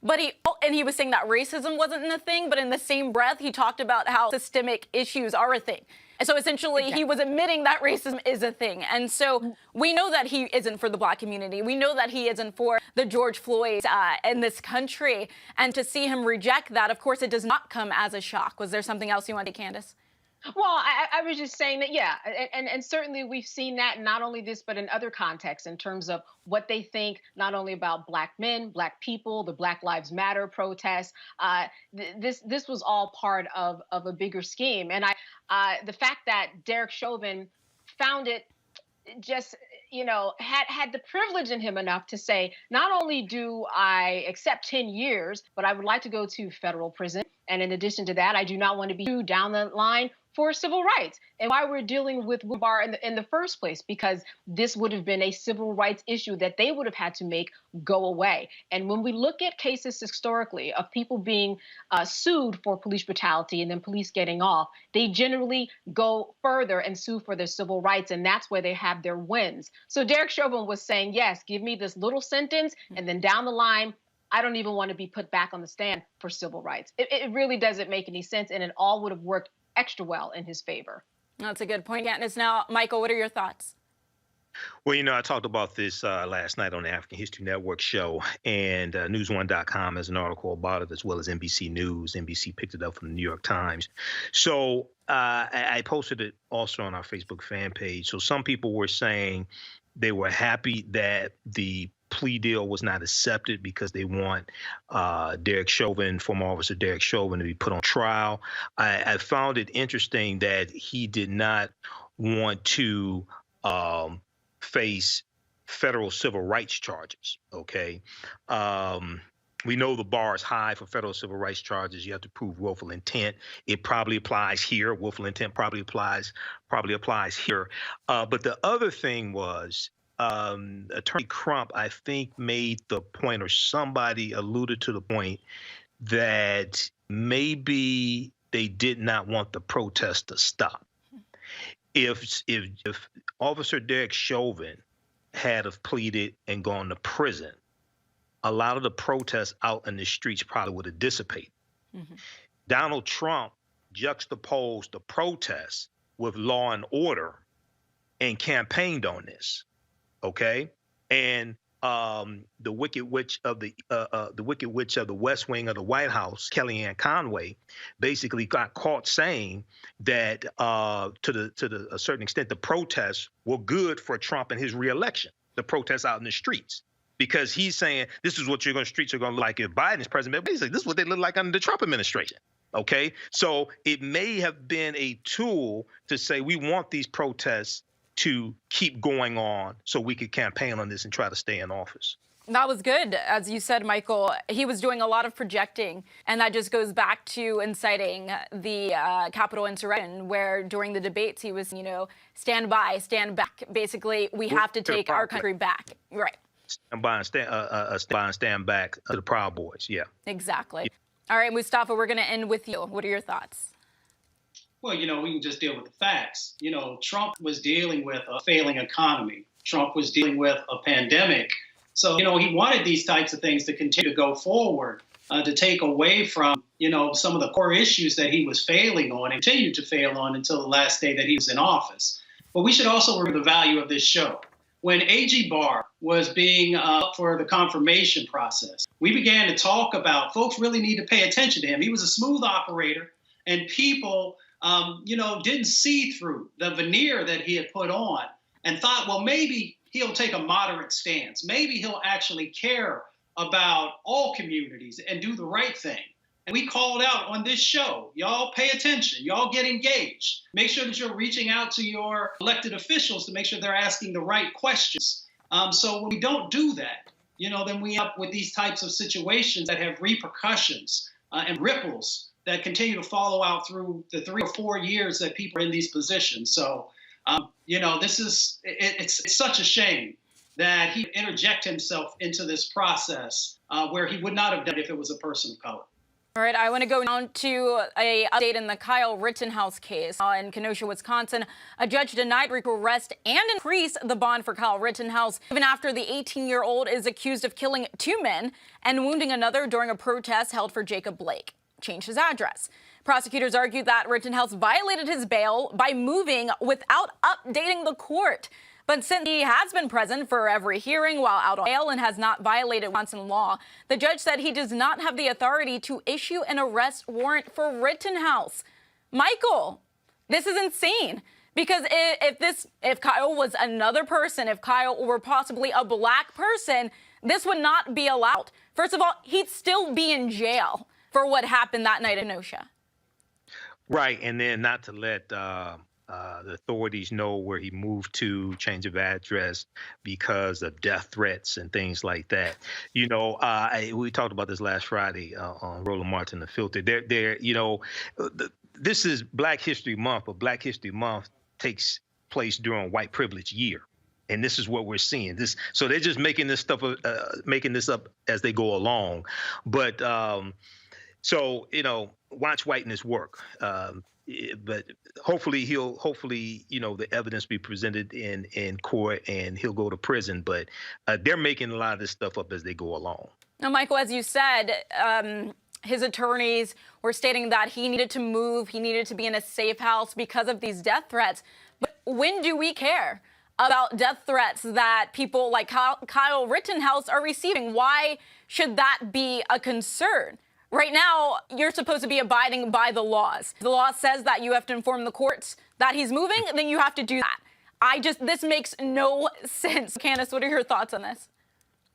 But he was saying that racism wasn't a thing. But in the same breath, he talked about how systemic issues are a thing. And so essentially, he was admitting that racism is a thing. And so we know that he isn't for the Black community. We know that he isn't for the George Floyds in this country. And to see him reject that, of course, it does not come as a shock. Was there something else you wanted, Candace? Well, I was just saying that, yeah, and certainly we've seen that not only this, but in other contexts in terms of what they think, not only about Black men, Black people, the Black Lives Matter protests. This was all part of a bigger scheme. And the fact that Derek Chauvin found it just, had the privilege in him enough to say, not only do I accept 10 years, but I would like to go to federal prison. And in addition to that, I do not want to be sued down the line for civil rights. And why we're dealing with Barr in the first place, because this would have been a civil rights issue that they would have had to make go away. And when we look at cases historically of people being sued for police brutality and then police getting off, they generally go further and sue for their civil rights. And that's where they have their wins. So Derek Chauvin was saying, yes, give me this little sentence. And then down the line, I don't even want to be put back on the stand for civil rights. It really doesn't make any sense. And it all would have worked extra well in his favor. That's a good point, Candace. Now, Michael, what are your thoughts? Well, I talked about this last night on the African History Network show, and News1.com has an article about it, as well as NBC News. NBC picked it up from the New York Times. So I posted it also on our Facebook fan page. So some people were saying they were happy that the plea deal was not accepted because they want Derek Chauvin, former officer Derek Chauvin, to be put on trial. I found it interesting that he did not want to face federal civil rights charges. Okay. We know the bar is high for federal civil rights charges. You have to prove willful intent. It probably applies here. Willful intent probably applies here. But the other thing was, Attorney Crump, I think, made the point, or somebody alluded to the point, that maybe they did not want the protest to stop. If Officer Derek Chauvin had have pleaded and gone to prison, a lot of the protests out in the streets probably would have dissipated. Mm-hmm. Donald Trump juxtaposed the protests with law and order and campaigned on this. Okay, and the Wicked Witch of the West Wing of the White House, Kellyanne Conway, basically got caught saying that to a certain extent the protests were good for Trump and his reelection. The protests out in the streets. because he's saying this is what streets are going to look like if Biden is president. But he's like, this is what they look like under the Trump administration. Okay, so it may have been a tool to say we want these protests to keep going on so we could campaign on this and try to stay in office. That was good. As you said, Michael, he was doing a lot of projecting, and that just goes back to inciting the Capitol insurrection, where during the debates he was, stand by, stand back. Basically, we have to take our country back. Right. Stand by and stand back to the Proud Boys. Yeah. Exactly. Yeah. All right, Mustafa, we're going to end with you. What are your thoughts? Well, we can just deal with the facts. Trump was dealing with a failing economy. Trump was dealing with a pandemic. So, he wanted these types of things to continue to go forward, to take away from, some of the core issues that he was failing on and continued to fail on until the last day that he was in office. But we should also remember the value of this show. When AG Barr was being up for the confirmation process, we began to talk about folks really need to pay attention to him. He was a smooth operator, and people, didn't see through the veneer that he had put on and thought, well, maybe he'll take a moderate stance. Maybe he'll actually care about all communities and do the right thing. And we called out on this show, y'all pay attention, y'all get engaged. Make sure that you're reaching out to your elected officials to make sure they're asking the right questions. So when we don't do that, then we end up with these types of situations that have repercussions and ripples that continue to follow out through the 3 or 4 years that people are in these positions. So it's such a shame that he interject himself into this process where he would not have done it if it was a person of color. All right, I want to go down to an update in the Kyle Rittenhouse case in Kenosha, Wisconsin. A judge denied arrest and increase the bond for Kyle Rittenhouse, even after the 18-year-old is accused of killing 2 men and wounding another during a protest held for Jacob Blake. Changed his address. Prosecutors argued that Rittenhouse violated his bail by moving without updating the court. But since he has been present for every hearing while out on bail and has not violated Wisconsin law, the judge said he does not have the authority to issue an arrest warrant for Rittenhouse. Michael, this is insane. Because if Kyle was another person, if Kyle were possibly a black person, this would not be allowed. First of all, he'd still be in jail for what happened that night in Kenosha. Right, and then not to let the authorities know where he moved to, change of address because of death threats and things like that. We talked about this last Friday on Roland Martin, The Filter. This is Black History Month, but Black History Month takes place during White Privilege Year. And this is what we're seeing. So they're just making this stuff, making this up as they go along. But watch whiteness work. But hopefully the evidence be presented in court and he'll go to prison. But they're making a lot of this stuff up as they go along. Now, Michael, as you said, his attorneys were stating that he needed to move, he needed to be in a safe house because of these death threats. But when do we care about death threats that people like Kyle Rittenhouse are receiving? Why should that be a concern? Right now, you're supposed to be abiding by the laws. The law says that you have to inform the courts that he's moving, then you have to do that. This makes no sense. Candace, what are your thoughts on this?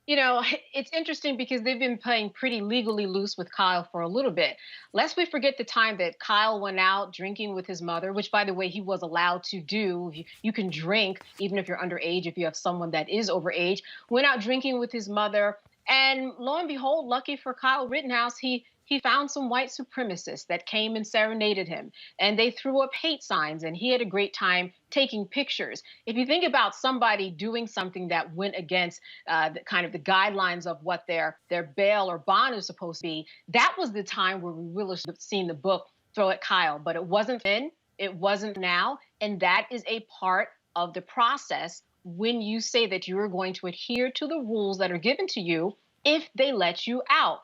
It's interesting because they've been playing pretty legally loose with Kyle for a little bit. Lest we forget the time that Kyle went out drinking with his mother, which, by the way, he was allowed to do. You can drink even if you're underage, if you have someone that is overage. Went out drinking with his mother. And lo and behold, lucky for Kyle Rittenhouse, he found some white supremacists that came and serenaded him. And they threw up hate signs, and he had a great time taking pictures. If you think about somebody doing something that went against the guidelines of what their bail or bond is supposed to be, that was the time where we really should have seen the book throw at Kyle. But it wasn't then, it wasn't now, and that is a part of the process when you say that you are going to adhere to the rules that are given to you if they let you out.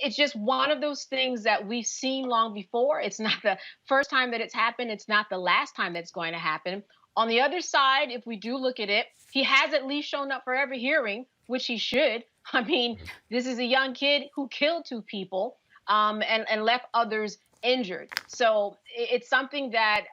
It's just one of those things that we've seen long before. It's not the first time that it's happened. It's not the last time that's going to happen. On the other side, if we do look at it, he has at least shown up for every hearing, which he should. I mean, this is a young kid who killed 2 people and left others injured. So it's something that,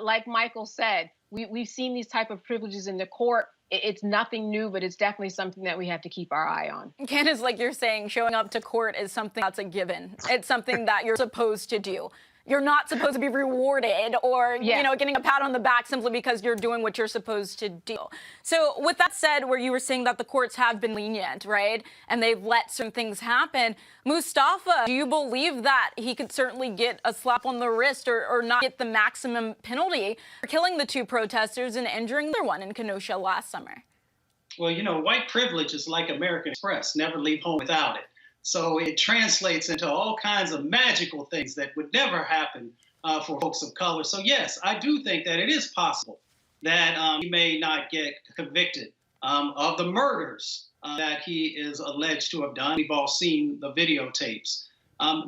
like Michael said, we've seen these type of privileges in the court it's nothing new, but it's definitely something that we have to keep our eye on. Candace, like you're saying, showing up to court is something that's a given. It's something that you're supposed to do. You're not supposed to be rewarded or, you know, getting a pat on the back simply because you're doing what you're supposed to do. So with that said, where you were saying that the courts have been lenient, right, and they've let certain things happen, Mustafa, do you believe that he could certainly get a slap on the wrist or not get the maximum penalty for killing the two protesters and injuring the other one in Kenosha last summer? Well, you know, white privilege is like American Express, never leave home without it. So it translates into all kinds of magical things that would never happen for folks of color. So yes, I do think that it is possible that he may not get convicted of the murders that he is alleged to have done. We've all seen the videotapes.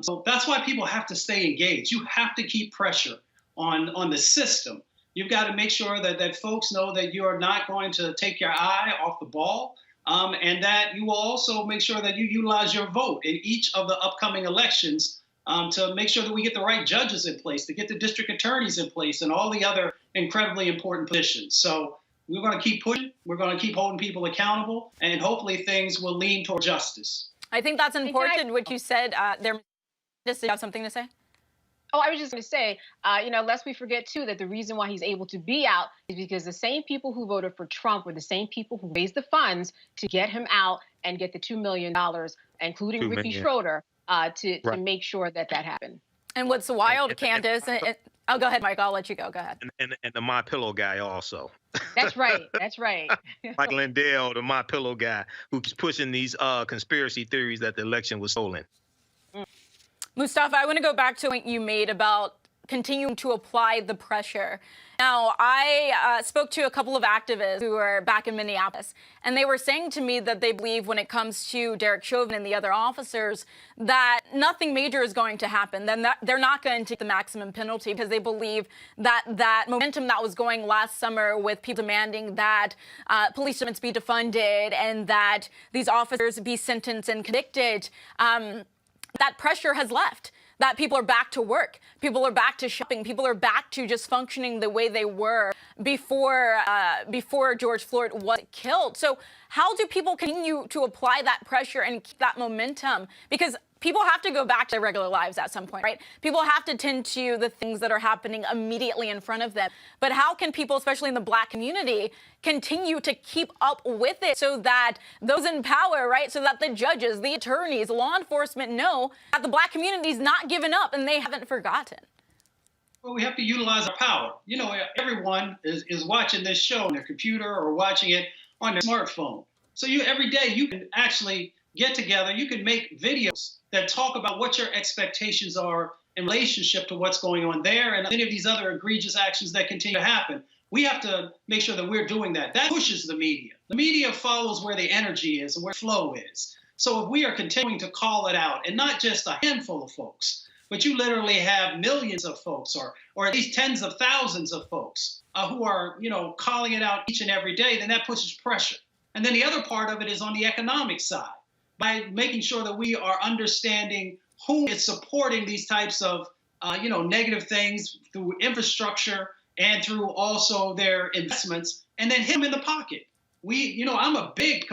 So that's why people have to stay engaged. You have to keep pressure on the system. You've got to make sure that folks know that you are not going to take your eye off the ball. And that you will also make sure that you utilize your vote in each of the upcoming elections to make sure that we get the right judges in place, to get the district attorneys in place, and all the other incredibly important positions. So we're going to keep pushing. We're going to keep holding people accountable, and hopefully things will lean toward justice. I think that's important, what you said there. Did you have something to say? Oh, I was just going to say, you know, lest we forget, too, that the reason why he's able to be out is because the same people who voted for Trump were the same people who raised the funds to get him out and get the $2 million, including Ricky Schroeder, to make sure that happened. And what's wild, Candace, oh, go ahead, Mike. I'll let you go. Go ahead. And the My Pillow guy also. That's right. That's right. Mike Lindell, the My Pillow guy, who's pushing these conspiracy theories that the election was stolen. Mustafa, I want to go back to what you made about continuing to apply the pressure. Now, I spoke to a couple of activists who are back in Minneapolis, and they were saying to me that they believe when it comes to Derek Chauvin and the other officers that nothing major is going to happen. Then they're not going to take the maximum penalty because they believe that that momentum that was going last summer with people demanding that police departments be defunded and that these officers be sentenced and convicted, that pressure has left, that people are back to work, people are back to shopping, people are back to just functioning the way they were before George Floyd was killed. So how do people continue to apply that pressure and keep that momentum? Because people have to go back to their regular lives at some point, right? People have to tend to the things that are happening immediately in front of them. But how can people, especially in the Black community, continue to keep up with it so that those in power, right, so that the judges, the attorneys, law enforcement know that the Black community is not giving up and they haven't forgotten? Well, we have to utilize our power. You know, everyone is watching this show on their computer or watching it on their smartphone. So every day you can actually get together, you can make videos that talk about what your expectations are in relationship to what's going on there and any of these other egregious actions that continue to happen. We have to make sure that we're doing that. That pushes the media. The media follows where the energy is and where flow is. So if we are continuing to call it out, and not just a handful of folks, but you literally have millions of folks or at least tens of thousands of folks who are, you know, calling it out each and every day, then that pushes pressure. And then the other part of it is on the economic side, by making sure that we are understanding who is supporting these types of, negative things through infrastructure and through also their investments, and then hit them in the pocket. I'm a big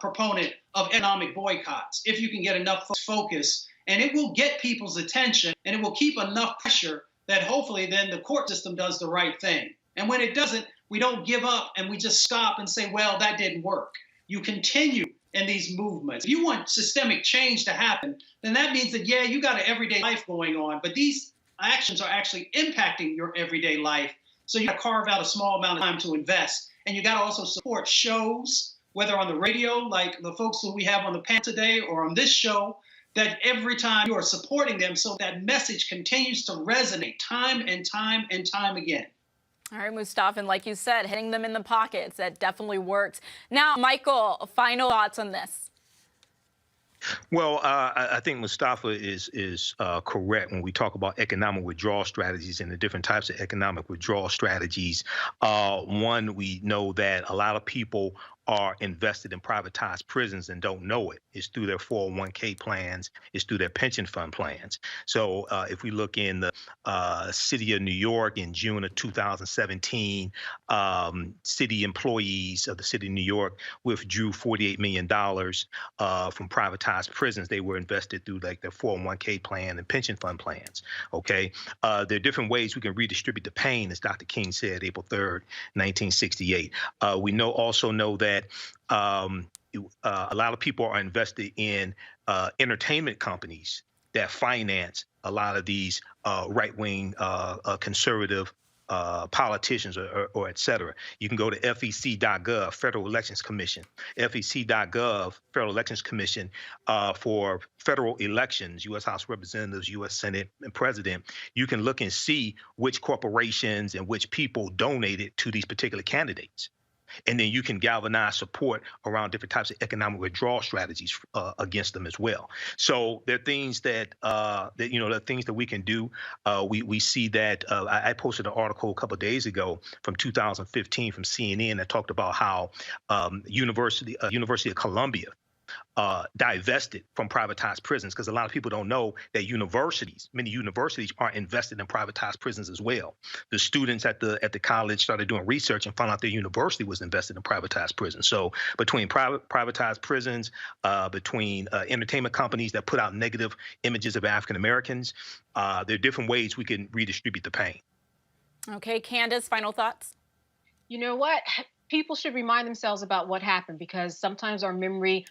proponent of economic boycotts if you can get enough focus, and it will get people's attention, and it will keep enough pressure that hopefully then the court system does the right thing. And when it doesn't, we don't give up and we just stop and say, well, that didn't work. You continue in these movements. If you want systemic change to happen, then that means that, yeah, you got an everyday life going on, but these actions are actually impacting your everyday life. So you got to carve out a small amount of time to invest. And you got to also support shows, whether on the radio, like the folks who we have on the panel today, or on this show, that every time you are supporting them so that message continues to resonate time and time and time again. All right, Mustafa, and like you said, hitting them in the pockets, that definitely works. Now, Michael, final thoughts on this? Well, I think Mustafa is correct when we talk about economic withdrawal strategies and the different types of economic withdrawal strategies. One, we know that a lot of people are invested in privatized prisons and don't know it. It's through their 401k plans. It's through their pension fund plans. So if we look in the city of New York in June of 2017, city employees of the city of New York withdrew $48 million from privatized prisons. They were invested through like their 401k plan and pension fund plans. Okay. There are different ways we can redistribute the pain, as Dr. King said, April 3rd, 1968. We also know that a lot of people are invested in entertainment companies that finance a lot of these right-wing conservative politicians or et cetera. You can go to fec.gov, Federal Elections Commission, fec.gov, Federal Elections Commission for federal elections, U.S. House of Representatives, U.S. Senate, and President. You can look and see which corporations and which people donated to these particular candidates. And then you can galvanize support around different types of economic withdrawal strategies against them as well. So there are things there are things that we can do. We see that I posted an article a couple of days ago from 2015 from CNN that talked about how University of Columbia divested from privatized prisons, because a lot of people don't know that many universities are invested in privatized prisons as well. The students at the college started doing research and found out their university was invested in privatized prisons. So between privatized prisons, between entertainment companies that put out negative images of African Americans, there are different ways we can redistribute the pain. Okay, Candace, final thoughts? You know what? People should remind themselves about what happened, because sometimes our memory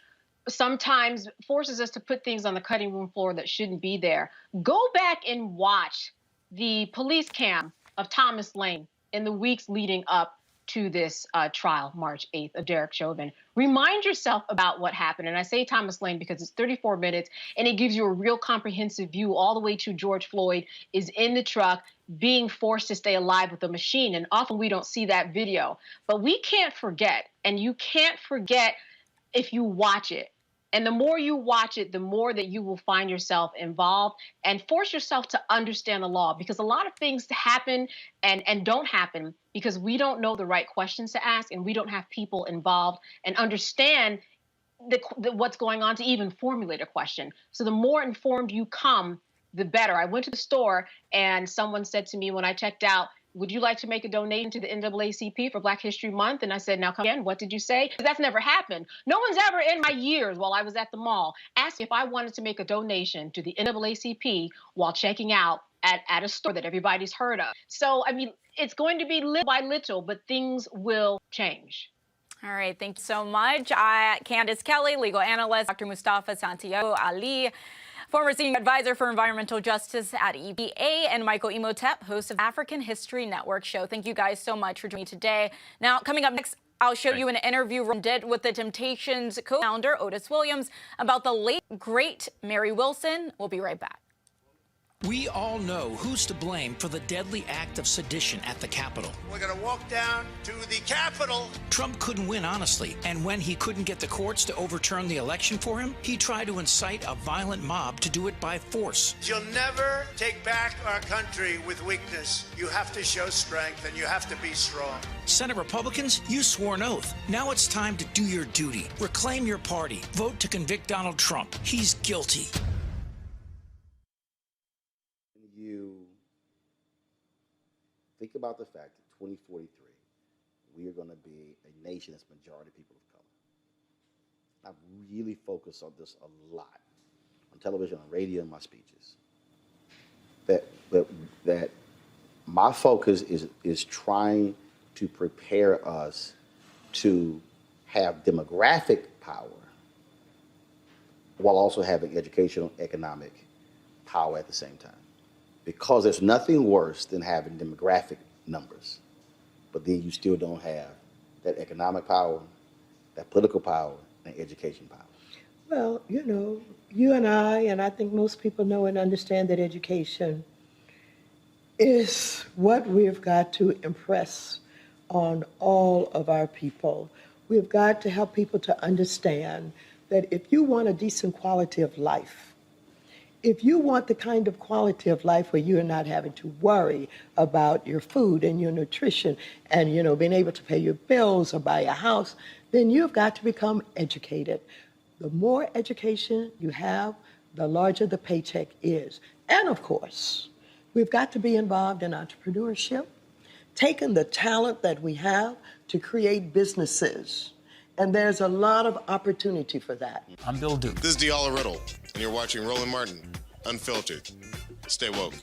sometimes forces us to put things on the cutting room floor that shouldn't be there. Go back and watch the police cam of Thomas Lane in the weeks leading up to this trial, March 8th, of Derek Chauvin. Remind yourself about what happened. And I say Thomas Lane because it's 34 minutes and it gives you a real comprehensive view all the way to George Floyd is in the truck being forced to stay alive with a machine. And often we don't see that video. But we can't forget, and you can't forget if you watch it. And the more you watch it, the more that you will find yourself involved and force yourself to understand the law, because a lot of things happen and don't happen because we don't know the right questions to ask and we don't have people involved and understand what's going on to even formulate a question. So the more informed you come, the better. I went to the store and someone said to me when I checked out, would you like to make a donation to the NAACP for Black History Month? And I said, now come again, what did you say? Because that's never happened. No one's ever in my years while I was at the mall asked me if I wanted to make a donation to the NAACP while checking out at a store that everybody's heard of. So, I mean, it's going to be little by little, but things will change. All right, thank you so much. Candace Kelly, legal analyst, Dr. Mustafa Santiago Ali, former senior advisor for environmental justice at EPA, and Michael Imhotep, host of African History Network show. Thank you guys so much for joining me today. Now, coming up next, I'll show you an interview Roland did with the Temptations co-founder, Otis Williams, about the late, great Mary Wilson. We'll be right back. We all know who's to blame for the deadly act of sedition at the Capitol. We're going to walk down to the Capitol. Trump couldn't win honestly, and when he couldn't get the courts to overturn the election for him, he tried to incite a violent mob to do it by force. You'll never take back our country with weakness. You have to show strength, and you have to be strong. Senate Republicans, you swore an oath. Now it's time to do your duty. Reclaim your party. Vote to convict Donald Trump. He's guilty. Think about the fact that 2043, we are going to be a nation that's majority people of color. I've really focused on this a lot, on television, on radio, in my speeches. That my focus is trying to prepare us to have demographic power while also having educational, economic power at the same time. Because there's nothing worse than having demographic numbers, but then you still don't have that economic power, that political power, and education power. Well, you know, you and I think most people know and understand that education is what we've got to impress on all of our people. We've got to help people to understand that if you want a decent quality of life, if you want the kind of quality of life where you're not having to worry about your food and your nutrition and, you know, being able to pay your bills or buy a house, then you've got to become educated. The more education you have, the larger the paycheck is. And of course, we've got to be involved in entrepreneurship, taking the talent that we have to create businesses. And there's a lot of opportunity for that. I'm Bill Duke. This is Diala Riddle, and you're watching Roland Martin, Unfiltered. Stay woke.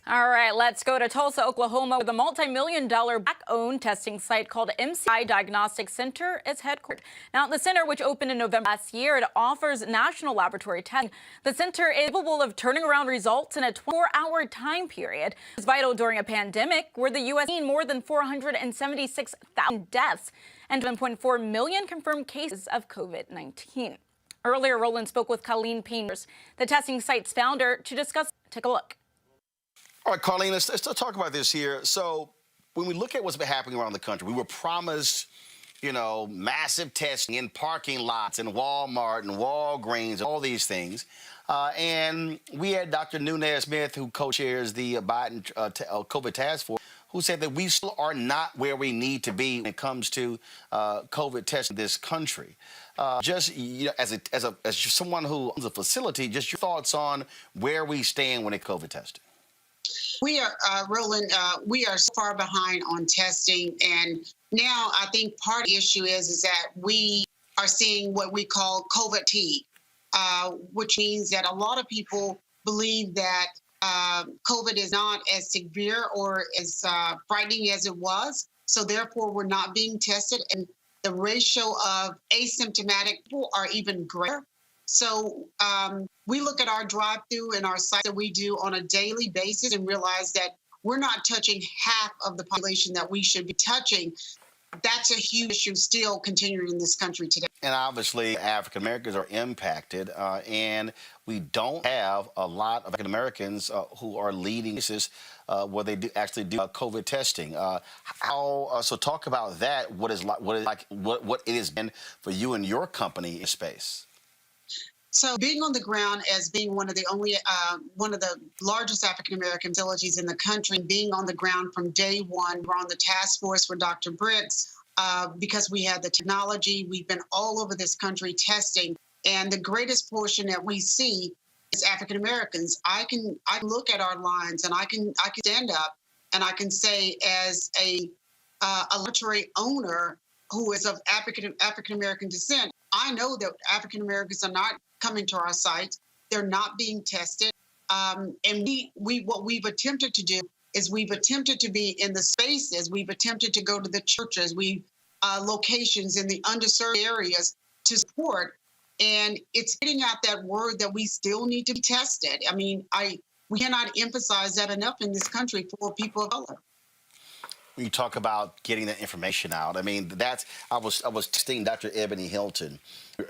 All right, let's go to Tulsa, Oklahoma, where the multi-million-dollar black-owned testing site called MCI Diagnostic Center is headquartered. Now, the center, which opened in November last year, it offers national laboratory testing. The center is capable of turning around results in a 24-hour time period. It's vital during a pandemic where the U.S. has seen more than 476,000 deaths and 1.4 million confirmed cases of COVID-19. Earlier, Roland spoke with Colleen Payne, the testing site's founder, to discuss. Take a look. All right, Colleen, let's talk about this here. So when we look at what's been happening around the country, we were promised, massive testing in parking lots and Walmart and Walgreens, all these things. And we had Dr. Nunez Smith, who co-chairs the Biden COVID task force, who said that we still are not where we need to be when it comes to COVID testing in this country. As someone who owns a facility, just your thoughts on where we stand when it COVID testing. We are, Roland, we are so far behind on testing. And now I think part of the issue is that we are seeing what we call COVID fatigue, which means that a lot of people believe that COVID is not as severe or as frightening as it was. So therefore, we're not being tested. And the ratio of asymptomatic people are even greater. So we look at our drive-through and our sites that we do on a daily basis and realize that we're not touching half of the population that we should be touching. That's a huge issue still continuing in this country today. And obviously, African Americans are impacted, and we don't have a lot of African Americans who are leading cases where they actually do COVID testing. So talk about that. What it has been for you and your company in space. So being on the ground as being one of the largest African-American facilities in the country, being on the ground from day one, we're on the task force with Dr. Briggs because we had the technology. We've been all over this country testing. And the greatest portion that we see is African-Americans. I can look at our lines and I can stand up and I can say as a laboratory owner who is of African-American descent, I know that African-Americans are not coming to our sites. They're not being tested. And what we've attempted to do is we've attempted to be in the spaces. We've attempted to go to the churches, locations in the underserved areas to support. And it's getting out that word that we still need to be tested. I mean, we cannot emphasize that enough in this country for people of color. When you talk about getting that information out, I mean, I was texting Dr. Ebony Hilton,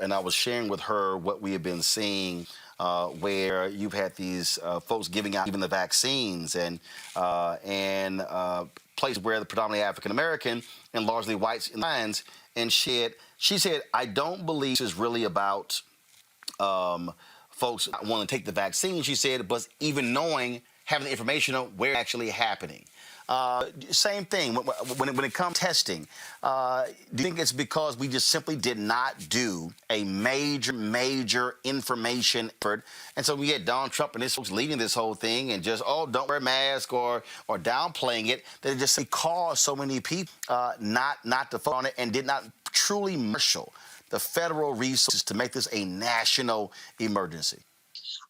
and I was sharing with her what we have been seeing, where you've had these folks giving out even the vaccines and places where the predominantly African American and largely whites in lines. And she said, I don't believe this is really about folks wanting to take the vaccine. She said, but even having the information on where it's actually happening. Same thing when it comes to testing. Do you think it's because we just simply did not do a major information effort? And so we had Donald Trump and his folks leading this whole thing and just, don't wear a mask or downplaying it. That it just caused so many people not to focus on it and did not truly marshal the federal resources to make this a national emergency.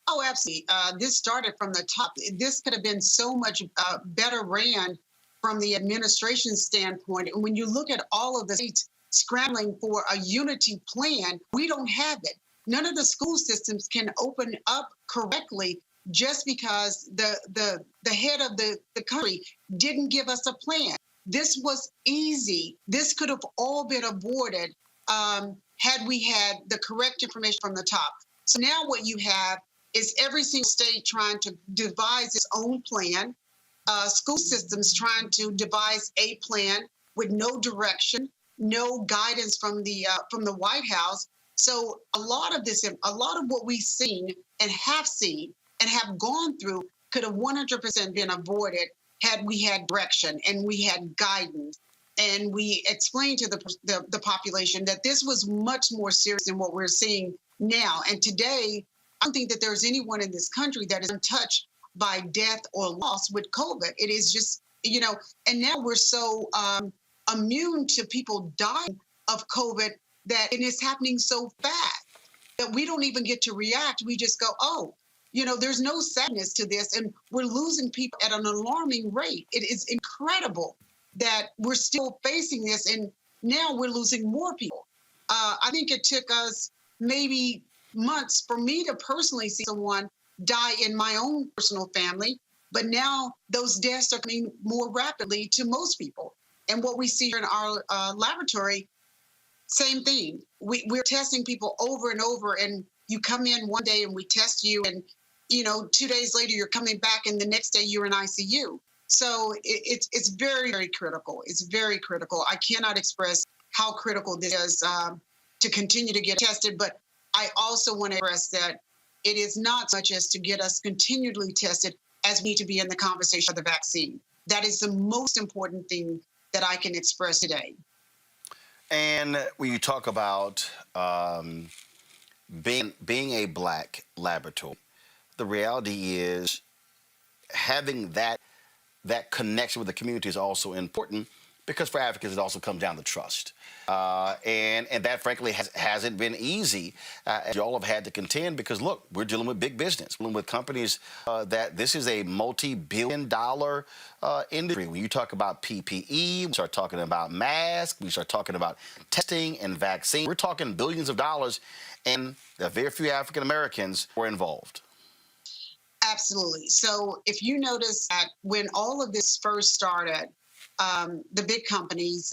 Oh, absolutely. This started from the top. This could have been so much better ran from the administration standpoint. And when you look at all of the states scrambling for a unity plan, we don't have it. None of the school systems can open up correctly just because the head of the country didn't give us a plan. This was easy. This could have all been avoided had we had the correct information from the top. So now what you have is every single state trying to devise its own plan, school systems trying to devise a plan with no direction, no guidance from the White House. So a lot of what we've seen and have gone through could have 100% been avoided had we had direction and we had guidance and we explained to the population that this was much more serious than what we're seeing now. And today, I don't think that there's anyone in this country that is untouched by death or loss with COVID. It is just, and now we're so immune to people dying of COVID that it is happening so fast that we don't even get to react. We just go, oh, there's no sadness to this. And we're losing people at an alarming rate. It is incredible that we're still facing this. And now we're losing more people. I think it took us maybe months for me to personally see someone die in my own personal family. But now those deaths are coming more rapidly to most people. And what we see here in our laboratory, same thing. We're testing people over and over, and you come in one day and we test you, and 2 days later you're coming back, and the next day you're in ICU. So it's very, very critical. It's very critical. I cannot express how critical this is to continue to get tested, but I also want to express that it is not so much as to get us continually tested as we need to be in the conversation of the vaccine. That is the most important thing that I can express today. And when you talk about being a Black laboratory, the reality is having that connection with the community is also important, because for Africans it also comes down to trust. And that frankly hasn't been easy, as you all have had to contend, because look, we're dealing with big business, dealing with companies that this is a multi-billion-dollar industry. When you talk about PPE, we start talking about masks, we start talking about testing and vaccine, we're talking billions of dollars, and there are very few African Americans were involved. Absolutely. So if you notice that when all of this first started, the big companies,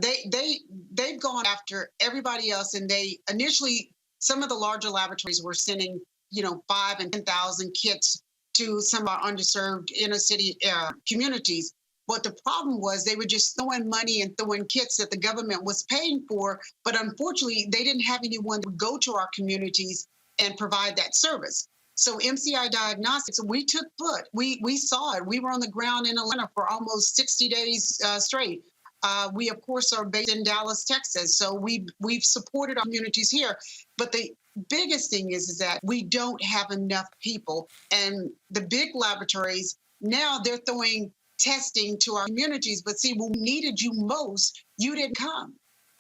they've gone after everybody else, and they initially, some of the larger laboratories were sending 5,000 and 10,000 kits to some of our underserved inner city communities. But the problem was they were just throwing money and throwing kits that the government was paying for, but unfortunately they didn't have anyone to go to our communities and provide that service. So MCI Diagnostics, we took foot. We saw it. We were on the ground in Atlanta for almost 60 days straight. We, of course, are based in Dallas, Texas. So we've supported our communities here. But the biggest thing is that we don't have enough people. And the big laboratories, now they're throwing testing to our communities. But see, when we needed you most, you didn't come.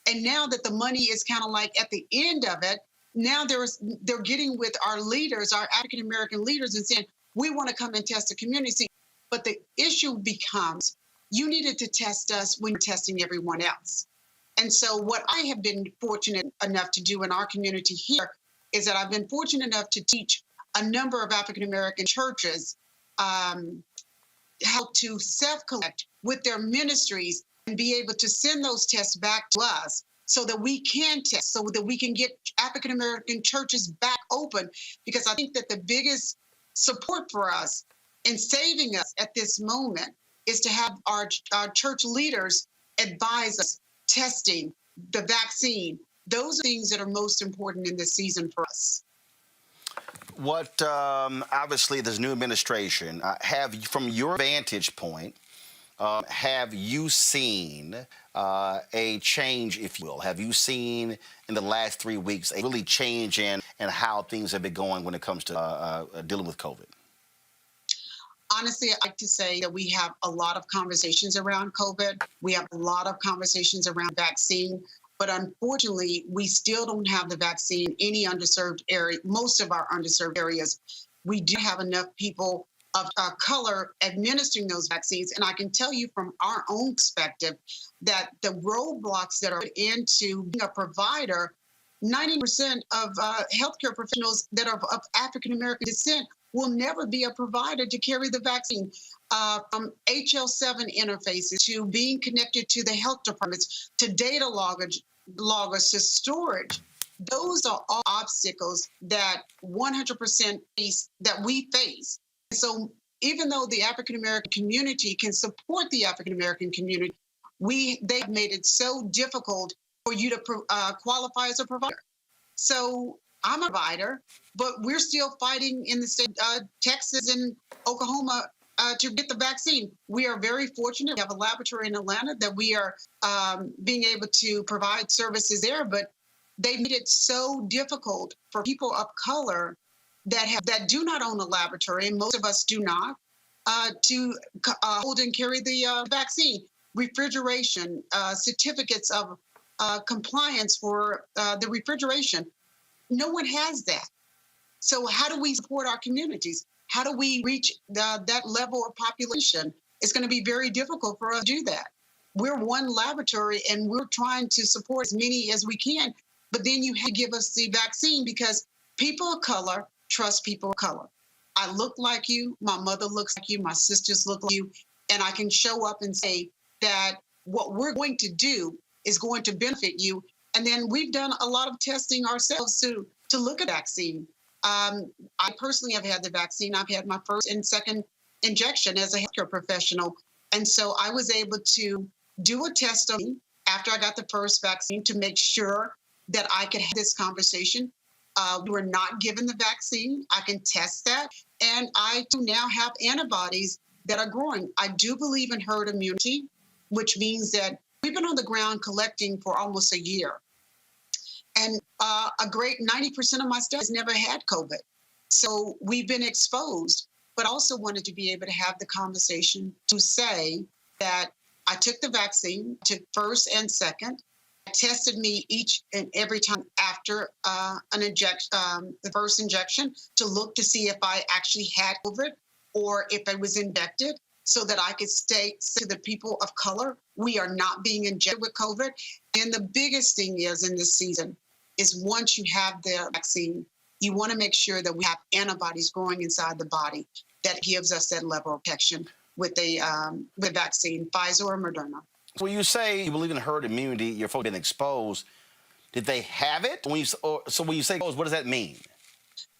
And now that the money is kind of like at the end of it, now they're getting with our leaders, our African-American leaders, and saying, we want to come and test the community. But the issue becomes, you needed to test us when you're testing everyone else. And so what I have been fortunate enough to do in our community here is that I've been fortunate enough to teach a number of African-American churches how to self-collect with their ministries and be able to send those tests back to us, so that we can test, so that we can get African-American churches back open. Because I think that the biggest support for us in saving us at this moment is to have our church leaders advise us testing, the vaccine. Those are things that are most important in this season for us. What, obviously, this new administration, from your vantage point, have you seen a change, if you will? Have you seen in the last 3 weeks a really change in how things have been going when it comes to dealing with COVID? Honestly, I like to say that we have a lot of conversations around COVID. We have a lot of conversations around vaccine. But unfortunately, we still don't have the vaccine in any underserved area, most of our underserved areas. We do have enough people of color administering those vaccines. And I can tell you from our own perspective that the roadblocks that are into being a provider, 90% of healthcare professionals that are of African-American descent will never be a provider to carry the vaccine. From HL7 interfaces to being connected to the health departments, to data loggers, to storage. Those are all obstacles that 100% that we face. So even though the African-American community can support the African-American community, they've made it so difficult for you to qualify as a provider. So I'm a provider, but we're still fighting in the state, Texas and Oklahoma, to get the vaccine. We are very fortunate. We have a laboratory in Atlanta that we are being able to provide services there, but they made it so difficult for people of color that do not own a laboratory, and most of us do not, to hold and carry the vaccine. Refrigeration, certificates of compliance for the refrigeration. No one has that. So how do we support our communities? How do we reach that level of population? It's going to be very difficult for us to do that. We're one laboratory and we're trying to support as many as we can, but then you have to give us the vaccine because people of color trust people of color. I look like you, my mother looks like you, my sisters look like you, and I can show up and say that what we're going to do is going to benefit you. And then we've done a lot of testing ourselves to look at vaccine. I personally have had the vaccine. I've had my first and second injection as a healthcare professional. And so I was able to do a test of me after I got the first vaccine to make sure that I could have this conversation. We were not given the vaccine. I can test that. And I do now have antibodies that are growing. I do believe in herd immunity, which means that we've been on the ground collecting for almost a year. And a great 90% of my staff has never had COVID. So we've been exposed, but also wanted to be able to have the conversation to say that I took the vaccine, took first and second, tested me each and every time after the first injection to look to see if I actually had COVID or if I was injected so that I could say to the people of color, we are not being injected with COVID. And the biggest thing is in this season is once you have the vaccine, you want to make sure that we have antibodies growing inside the body that gives us that level of protection with the vaccine, Pfizer or Moderna. When you say you believe in herd immunity, your folks been exposed. Did they have it? When you say exposed, what does that mean?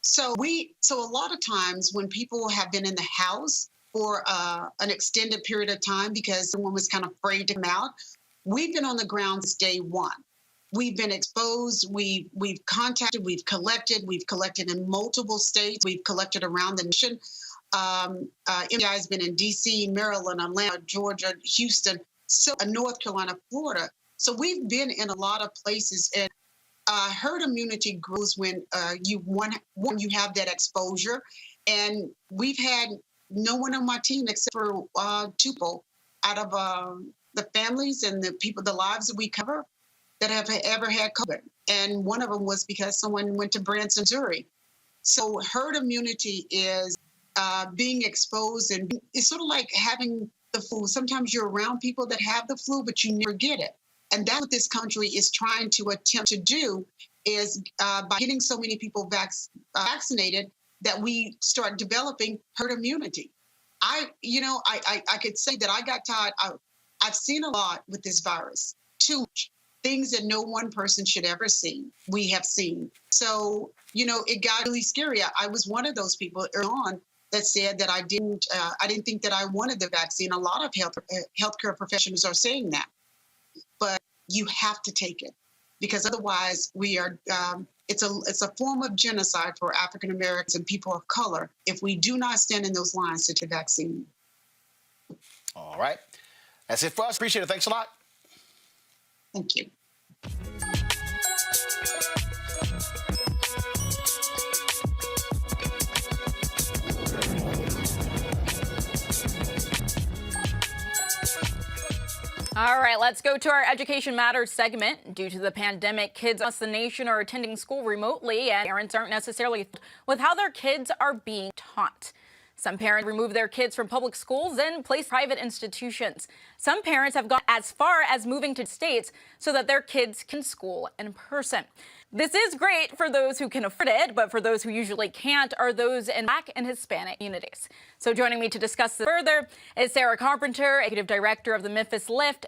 So a lot of times when people have been in the house for an extended period of time because someone was kind of afraid to come out, we've been on the ground since day one. We've been exposed. We've contacted. We've collected in multiple states. We've collected around the nation. MPI has been in D.C., Maryland, Atlanta, Georgia, Houston, North Carolina, Florida. So we've been in a lot of places, and herd immunity grows when you have that exposure. And we've had no one on my team except for two people out of the families and the lives that we cover that have ever had COVID. And one of them was because someone went to Branson, Missouri. So herd immunity is being exposed, and it's sort of like having the flu. Sometimes you're around people that have the flu, but you never get it. And that's what this country is trying to attempt to do is by getting so many people vaccinated that we start developing herd immunity. I could say that I got tired. I've seen a lot with this virus, too much. Things that no one person should ever see, we have seen. So, it got really scary. I was one of those people early on that said that I didn't think that I wanted the vaccine. A lot of healthcare professionals are saying that, but you have to take it because otherwise we are. It's a form of genocide for African Americans and people of color if we do not stand in those lines to take the vaccine. All right, that's it for us. Appreciate it. Thanks a lot. Thank you. All right, let's go to our Education Matters segment. Due to the pandemic, kids across the nation are attending school remotely, and parents aren't necessarily thrilled with how their kids are being taught. Some parents remove their kids from public schools and place private institutions. Some parents have gone as far as moving to states so that their kids can school in person. This is great for those who can afford it, but for those who usually can't are those in Black and Hispanic communities. So joining me to discuss this further is Sarah Carpenter, Executive Director of the Memphis Lift,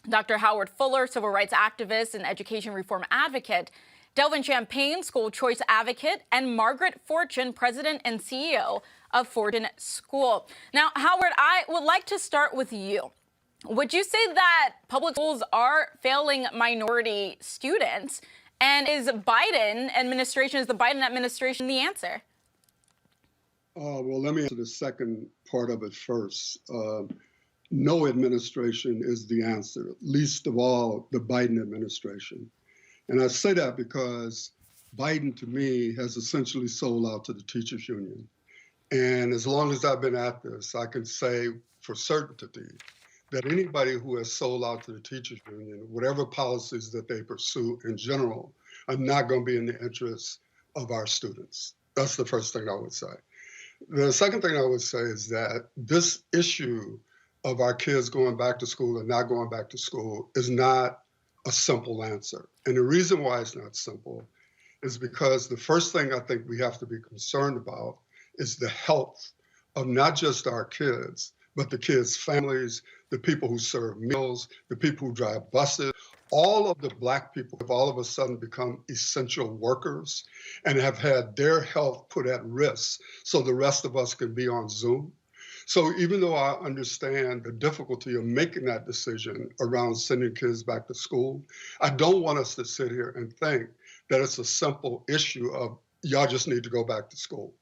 Dr. Howard Fuller, civil rights activist and education reform advocate, Delvin Champagne, school choice advocate, and Margaret Fortune, president and CEO of Fortune School. Now, Howard, I would like to start with you. Would you say that public schools are failing minority students? And is the Biden administration the answer? Well, let me answer the second part of it first. No administration is the answer, least of all the Biden administration. And I say that because Biden, to me, has essentially sold out to the teachers union. And as long as I've been at this, I can say for certainty that anybody who has sold out to the teachers union, whatever policies that they pursue in general, are not going to be in the interests of our students. That's the first thing I would say. The second thing I would say is that this issue of our kids going back to school and not going back to school is not a simple answer. And the reason why it's not simple is because the first thing I think we have to be concerned about is the health of not just our kids, but the kids' families, the people who serve meals, the people who drive buses. All of the Black people have all of a sudden become essential workers and have had their health put at risk so the rest of us can be on Zoom. So even though I understand the difficulty of making that decision around sending kids back to school, I don't want us to sit here and think that it's a simple issue of y'all just need to go back to school.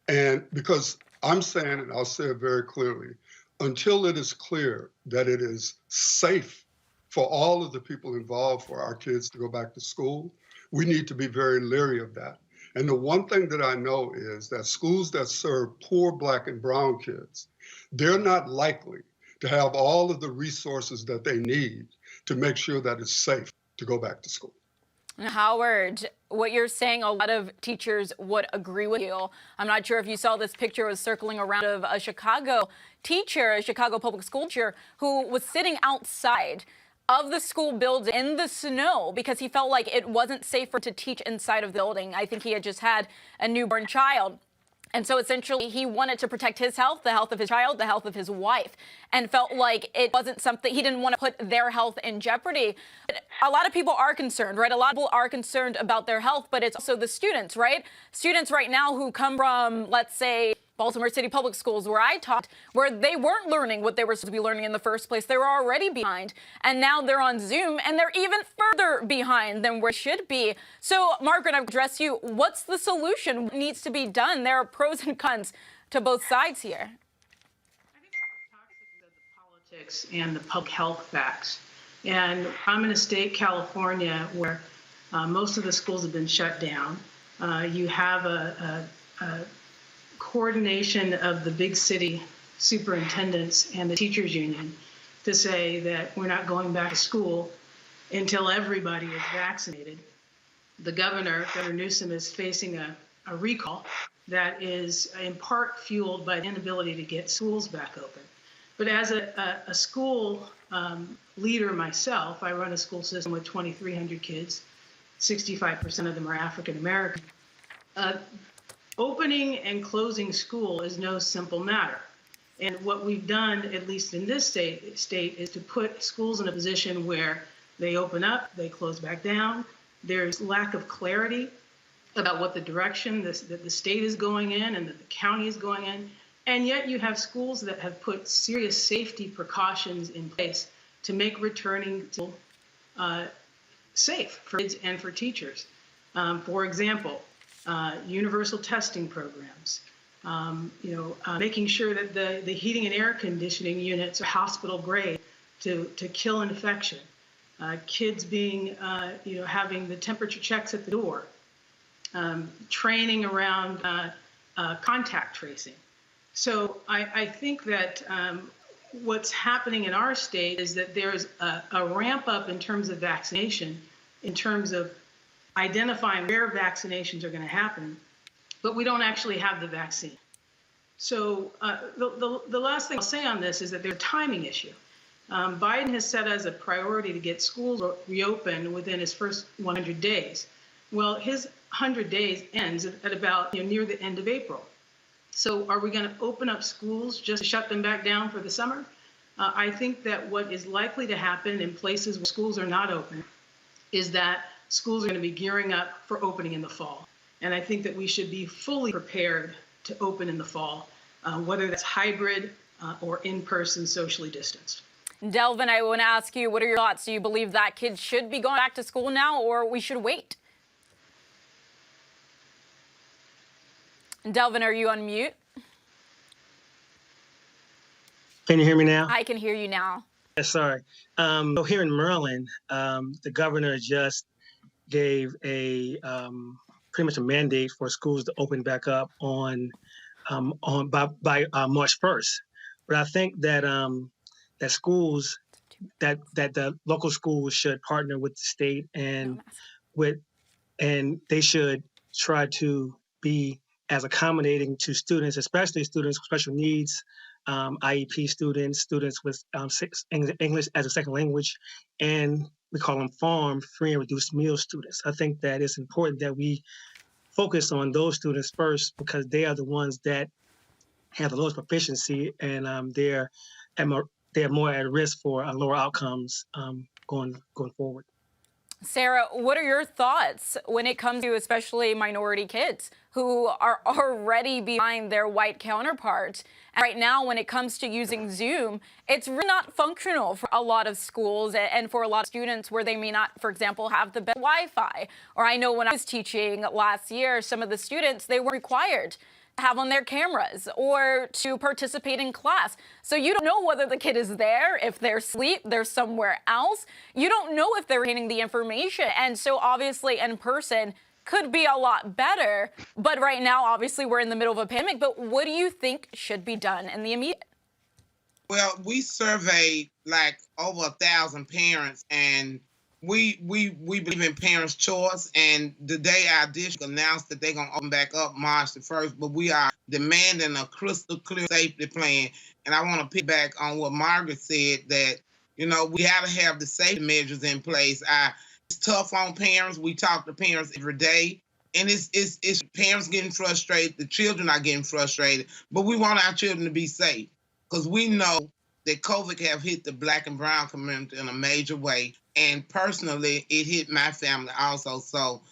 And because I'm saying, and I'll say it very clearly, until it is clear that it is safe for all of the people involved for our kids to go back to school, we need to be very leery of that. And the one thing that I know is that schools that serve poor Black and brown kids, they're not likely to have all of the resources that they need to make sure that it's safe to go back to school. Howard, what you're saying, a lot of teachers would agree with you. I'm not sure if you saw this picture was circling around of a Chicago teacher, a Chicago public school teacher, who was sitting outside of the school building in the snow because he felt like it wasn't safer to teach inside of the building. I think he had just had a newborn child. And so essentially he wanted to protect his health, the health of his child, the health of his wife, and felt like it wasn't something, he didn't want to put their health in jeopardy. But a lot of people are concerned, right? A lot of people are concerned about their health, but it's also the students, right? Students right now who come from, let's say, Baltimore City Public Schools, where I taught, where they weren't learning what they were supposed to be learning in the first place. They were already behind, and now they're on Zoom, and they're even further behind than where it should be. So, Margaret, I'll address you. What's the solution? What needs to be done? There are pros and cons to both sides here. I think the politics and the public health facts. And I'm in a state, California, where most of the schools have been shut down. You have a coordination of the big city superintendents and the teachers union to say that we're not going back to school until everybody is vaccinated. The governor, Governor Newsom, is facing a recall that is in part fueled by the inability to get schools back open. But as a school leader myself, I run a school system with 2,300 kids. 65% of them are African American. Opening and closing school is no simple matter. And what we've done, at least in this state, is to put schools in a position where they open up, they close back down. There's lack of clarity about what the direction that the state is going in and that the county is going in. And yet you have schools that have put serious safety precautions in place to make returning to safe for kids and for teachers. For example, universal testing programs, making sure that the heating and air conditioning units are hospital grade to kill infection, kids being, having the temperature checks at the door, training around contact tracing. So I think that what's happening in our state is that there's a ramp up in terms of vaccination, in terms of identifying where vaccinations are going to happen, but we don't actually have the vaccine. So the last thing I'll say on this is that there's a timing issue. Biden has set as a priority to get schools reopened within his first 100 days. Well, his 100 days ends at about near the end of April. So are we going to open up schools just to shut them back down for the summer? I think that what is likely to happen in places where schools are not open is that schools are going to be gearing up for opening in the fall. And I think that we should be fully prepared to open in the fall, whether that's hybrid or in-person socially distanced. Delvin, I want to ask you, what are your thoughts? Do you believe that kids should be going back to school now, or we should wait? Delvin, are you on mute? Can you hear me now? I can hear you now. Yes, sorry. So here in Maryland, the governor just gave a pretty much a mandate for schools to open back up by March 1st. But I think that that schools that the local schools should partner with the state and they should try to be as accommodating to students, especially students with special needs, IEP students, students with English as a second language, and we call them farm free and reduced meal students. I think that it's important that we focus on those students first because they are the ones that have the lowest proficiency and they're more at risk for lower outcomes going forward. Sarah, what are your thoughts when it comes to especially minority kids who are already behind their white counterparts? And right now, when it comes to using Zoom, it's really not functional for a lot of schools and for a lot of students where they may not, for example, have the best Wi-Fi. Or I know when I was teaching last year, some of the students, they were required have on their cameras or to participate in class. So you don't know whether the kid is there, if they're asleep, they're somewhere else. You don't know if they're retaining the information. And so obviously in person could be a lot better. But right now, obviously, we're in the middle of a pandemic. But what do you think should be done in the immediate? Well, we surveyed like over 1,000 parents, and we believe in parents' choice, and today our district announced that they're going to open back up March the 1st, but we are demanding a crystal clear safety plan. And I want to pick back on what Margaret said, that, you know, we have to have the safety measures in place. It's tough on parents. We talk to parents every day, and it's parents getting frustrated. The children are getting frustrated, but we want our children to be safe because we know that COVID have hit the Black and brown community in a major way. And personally, it hit my family also. So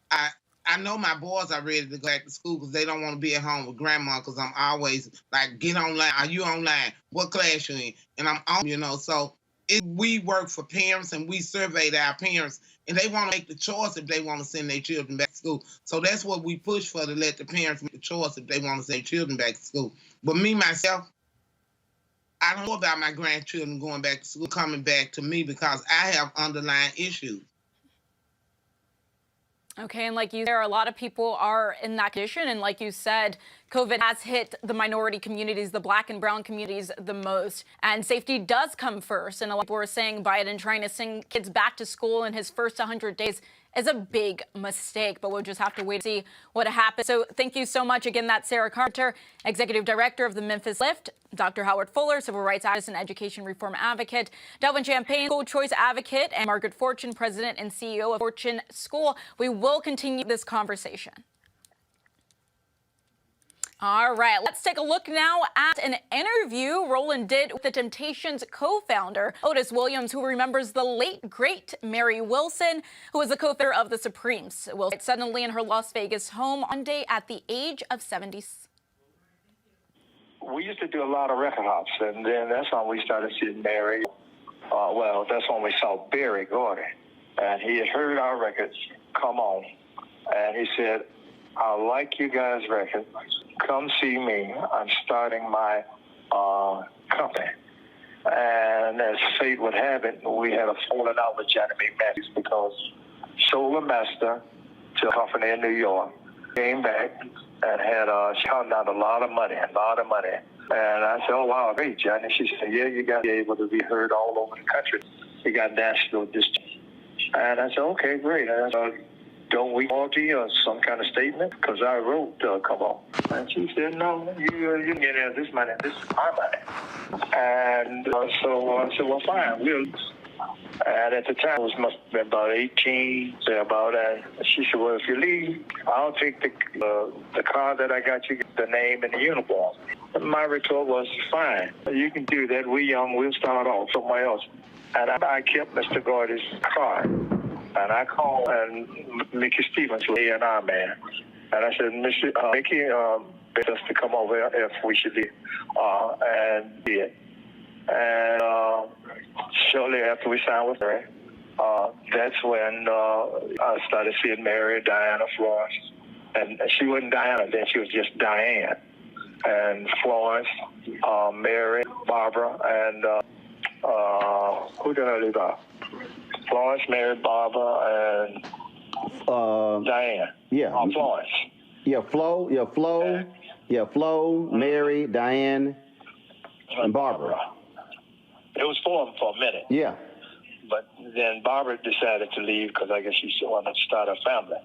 I know my boys are ready to go back to school because they don't want to be at home with grandma because I'm always like, get online. Are you online? What class you in? And I'm on, you know. So we work for parents and we surveyed our parents and they want to make the choice if they want to send their children back to school. So that's what we push for, to let the parents make the choice if they want to send their children back to school. But me, myself, I don't know about my grandchildren going back to school, coming back to me because I have underlying issues. Okay, and like you, there are a lot of people are in that condition, and like you said, COVID has hit the minority communities, the Black and brown communities the most, and safety does come first. And a lot of people are saying Biden trying to send kids back to school in his first 100 days is a big mistake, but we'll just have to wait to see what happens. So thank you so much. Again, that's Sarah Carpenter, Executive Director of the Memphis Lift, Dr. Howard Fuller, Civil Rights Activist and Education Reform Advocate, Delvin Champagne, School Choice Advocate, and Margaret Fortune, President and CEO of Fortune School. We will continue this conversation. All right, let's take a look now at an interview Roland did with the Temptations co-founder, Otis Williams, who remembers the late, great Mary Wilson, who was the co-founder of the Supremes. Wilson suddenly in her Las Vegas home one day at the age of 70. We used to do a lot of record hops, and then that's when we started seeing Mary. Well, that's when we saw Barry Gordy, and he had heard our records come on, and he said, I like you guys' record. Come see me. I'm starting my company. And as fate would have it, we had a falling out with Johnny B. Matthews because sold a master to a company in New York, came back and had counted out a lot of money. And I said, oh, wow, great, Johnny. She said, yeah, you got to be able to be heard all over the country. You got national distribution. And I said, okay, great. And I said, don't we all to you some kind of statement? Because I wrote, come on. And she said, no, you can get in this money. This is my money. And so I said, well, fine, we'll. And at the time, it must have been about 18, about that. She said, well, if you leave, I'll take the car that I got you, the name and the uniform. And my retort was, fine, you can do that. We're young, we'll start off somewhere else. And I kept Mr. Gordy's car. And I called and Mickey Stevens, A&R man. And I said, Mr. Mickey, bid us to come over if we should leave. And did. And shortly after we signed with her, that's when I started seeing Mary, Diana, Florence. And she wasn't Diana then, she was just Diane. and Florence, Mary, Barbara, and who did I leave out? Florence, Mary, Barbara, and Diane. Yeah. Florence. Yeah, Flo, Mary, Diane, and Barbara. It was 4 of them for a minute. Yeah. But then Barbara decided to leave because I guess she still wanted to start a family.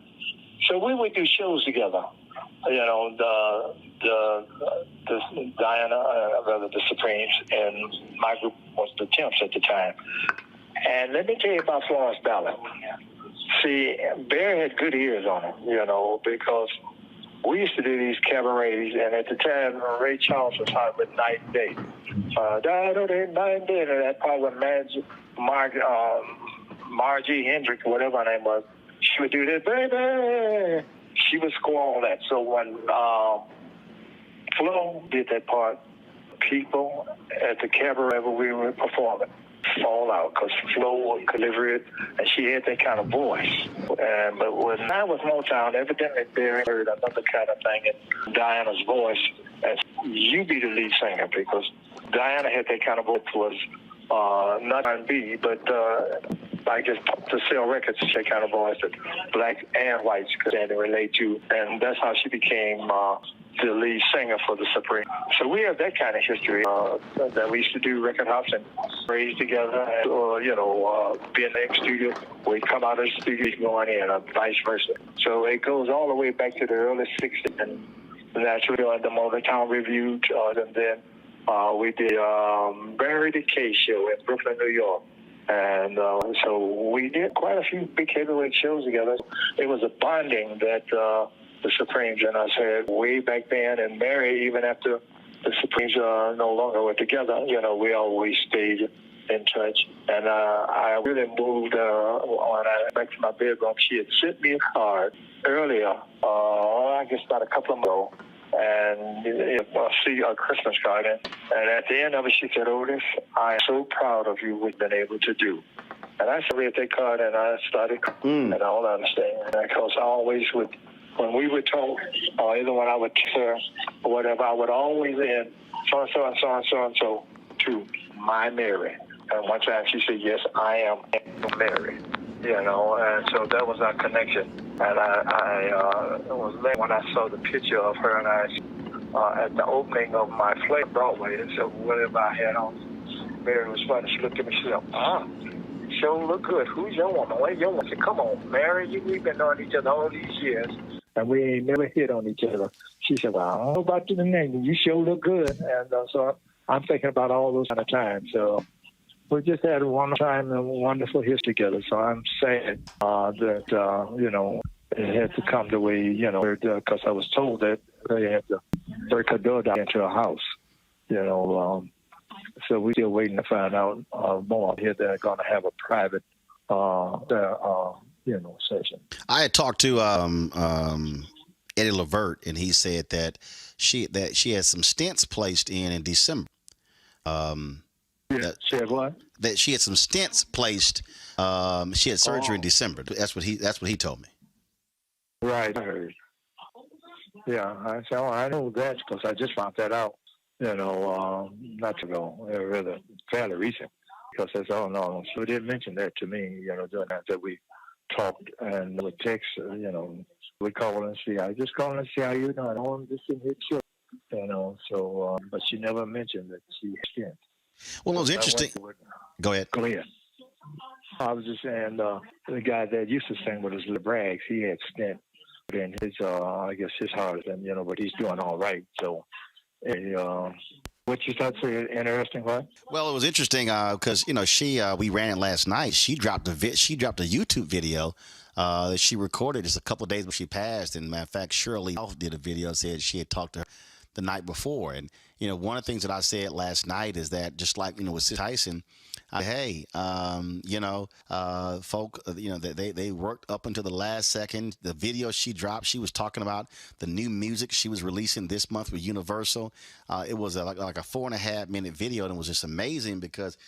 So we would do shows together. You know, the Diana, rather the Supremes, and my group was the Temps at the time. And let me tell you about Florence Ballard. See, Barry had good ears on him, you know, because we used to do these cabarets, and at the time, Ray Charles was hot with Night and Day. Night and Day, and that part with Margie Hendrick, whatever her name was, she would do that, baby. She would score all that. So when Flo did that part, people at the cabaret where we were performing fall out because Flo could deliver it, and she had that kind of voice. But when I was Motown, evidently Barry heard another kind of thing in Diana's voice, and you be the lead singer, because Diana had that kind of voice, was not R&B, but I guess to sell records, that kind of voice that black and whites could relate to, and that's how she became the lead singer for the Supreme. So we have that kind of history that we used to do record house and raise together, or be in the studio. We'd come out of the studio going in, or vice versa. So it goes all the way back to the early '60s, and naturally the Motown Review, and then we did Barry the K Show in Brooklyn, New York. And so we did quite a few big heavyweight shows together. It was a bonding that the Supremes and us had way back then, and Mary, even after the Supremes no longer were together, we always stayed in touch. And I really moved when I went back to my bedroom. She had sent me a card earlier, I guess about a couple of months ago, and see a Christmas card. And at the end of it, she said, "Otis, I am so proud of you what you've been able to do." And I read that card, and I started crying, and all I understand. Because I always would, when we would talk, or either when I would kiss her or whatever, I would always end so-and-so and so-and-so and so to my Mary. And one time she said, "Yes, I am Mary." And so that was our connection. And I was late when I saw the picture of her and I at the opening of my play Broadway. And so whatever I had on, Mary was funny. She looked at me, she said, "You sure look good. Who's your woman? Where's your woman?" I said, "Come on, Mary, we've been knowing each other all these years, and we ain't never hit on each other." She said, "Well, I don't know about the name. You sure look good." And so I'm thinking about all those kind of times. So we just had a wonderful time and a wonderful history together. So I'm sad that, it had to come the way, because I was told that they had to break her door down into a house, So we're still waiting to find out more. Here they're going to have a private, session. I had talked to Eddie Levert, and he said that she had some stents placed in December. She had what? That she had some stents placed. She had surgery in December. That's what he told me. Right, I heard. Yeah, I know that because I just found that out. Not to go, rather fairly recent. Because I said, "Oh no," so he didn't mention that to me. During that we talked and would text. We call and see. I just call and see how you doing. I'm just in here chill. So but she never mentioned that she had stents. Well, it was interesting. Go ahead. Go ahead. I was just saying, the guy that used to sing with us, LeBraggs, he had stent in his, I guess his heart, and but he's doing all right. So, what you thought so interesting, what? Well, it was interesting because we ran it last night. She dropped a YouTube video that she recorded just a couple of days before she passed. And matter of fact, Shirley did a video, said she had talked to her the night before. And one of the things that I said last night is that just like with Sid Tyson, folk, they worked up until the last second. The video she dropped, she was talking about the new music she was releasing this month with Universal. It was like a 4.5-minute video, and it was just amazing because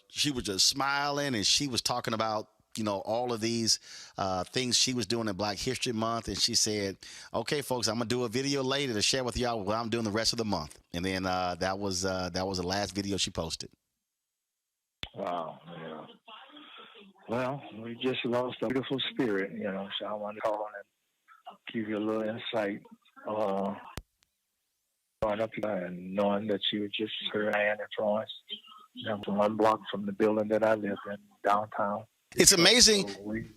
she was just smiling, and she was talking about all of these things she was doing in Black History Month, and she said, "Okay, folks, I'm gonna do a video later to share with y'all what I'm doing the rest of the month." And then that was the last video she posted. Wow. Yeah. Well, we just lost a beautiful spirit, so I wanted to call and give you a little insight. Growing up and knowing that you were just her hand in Florence, from 1 block from the building that I lived in downtown. It's amazing.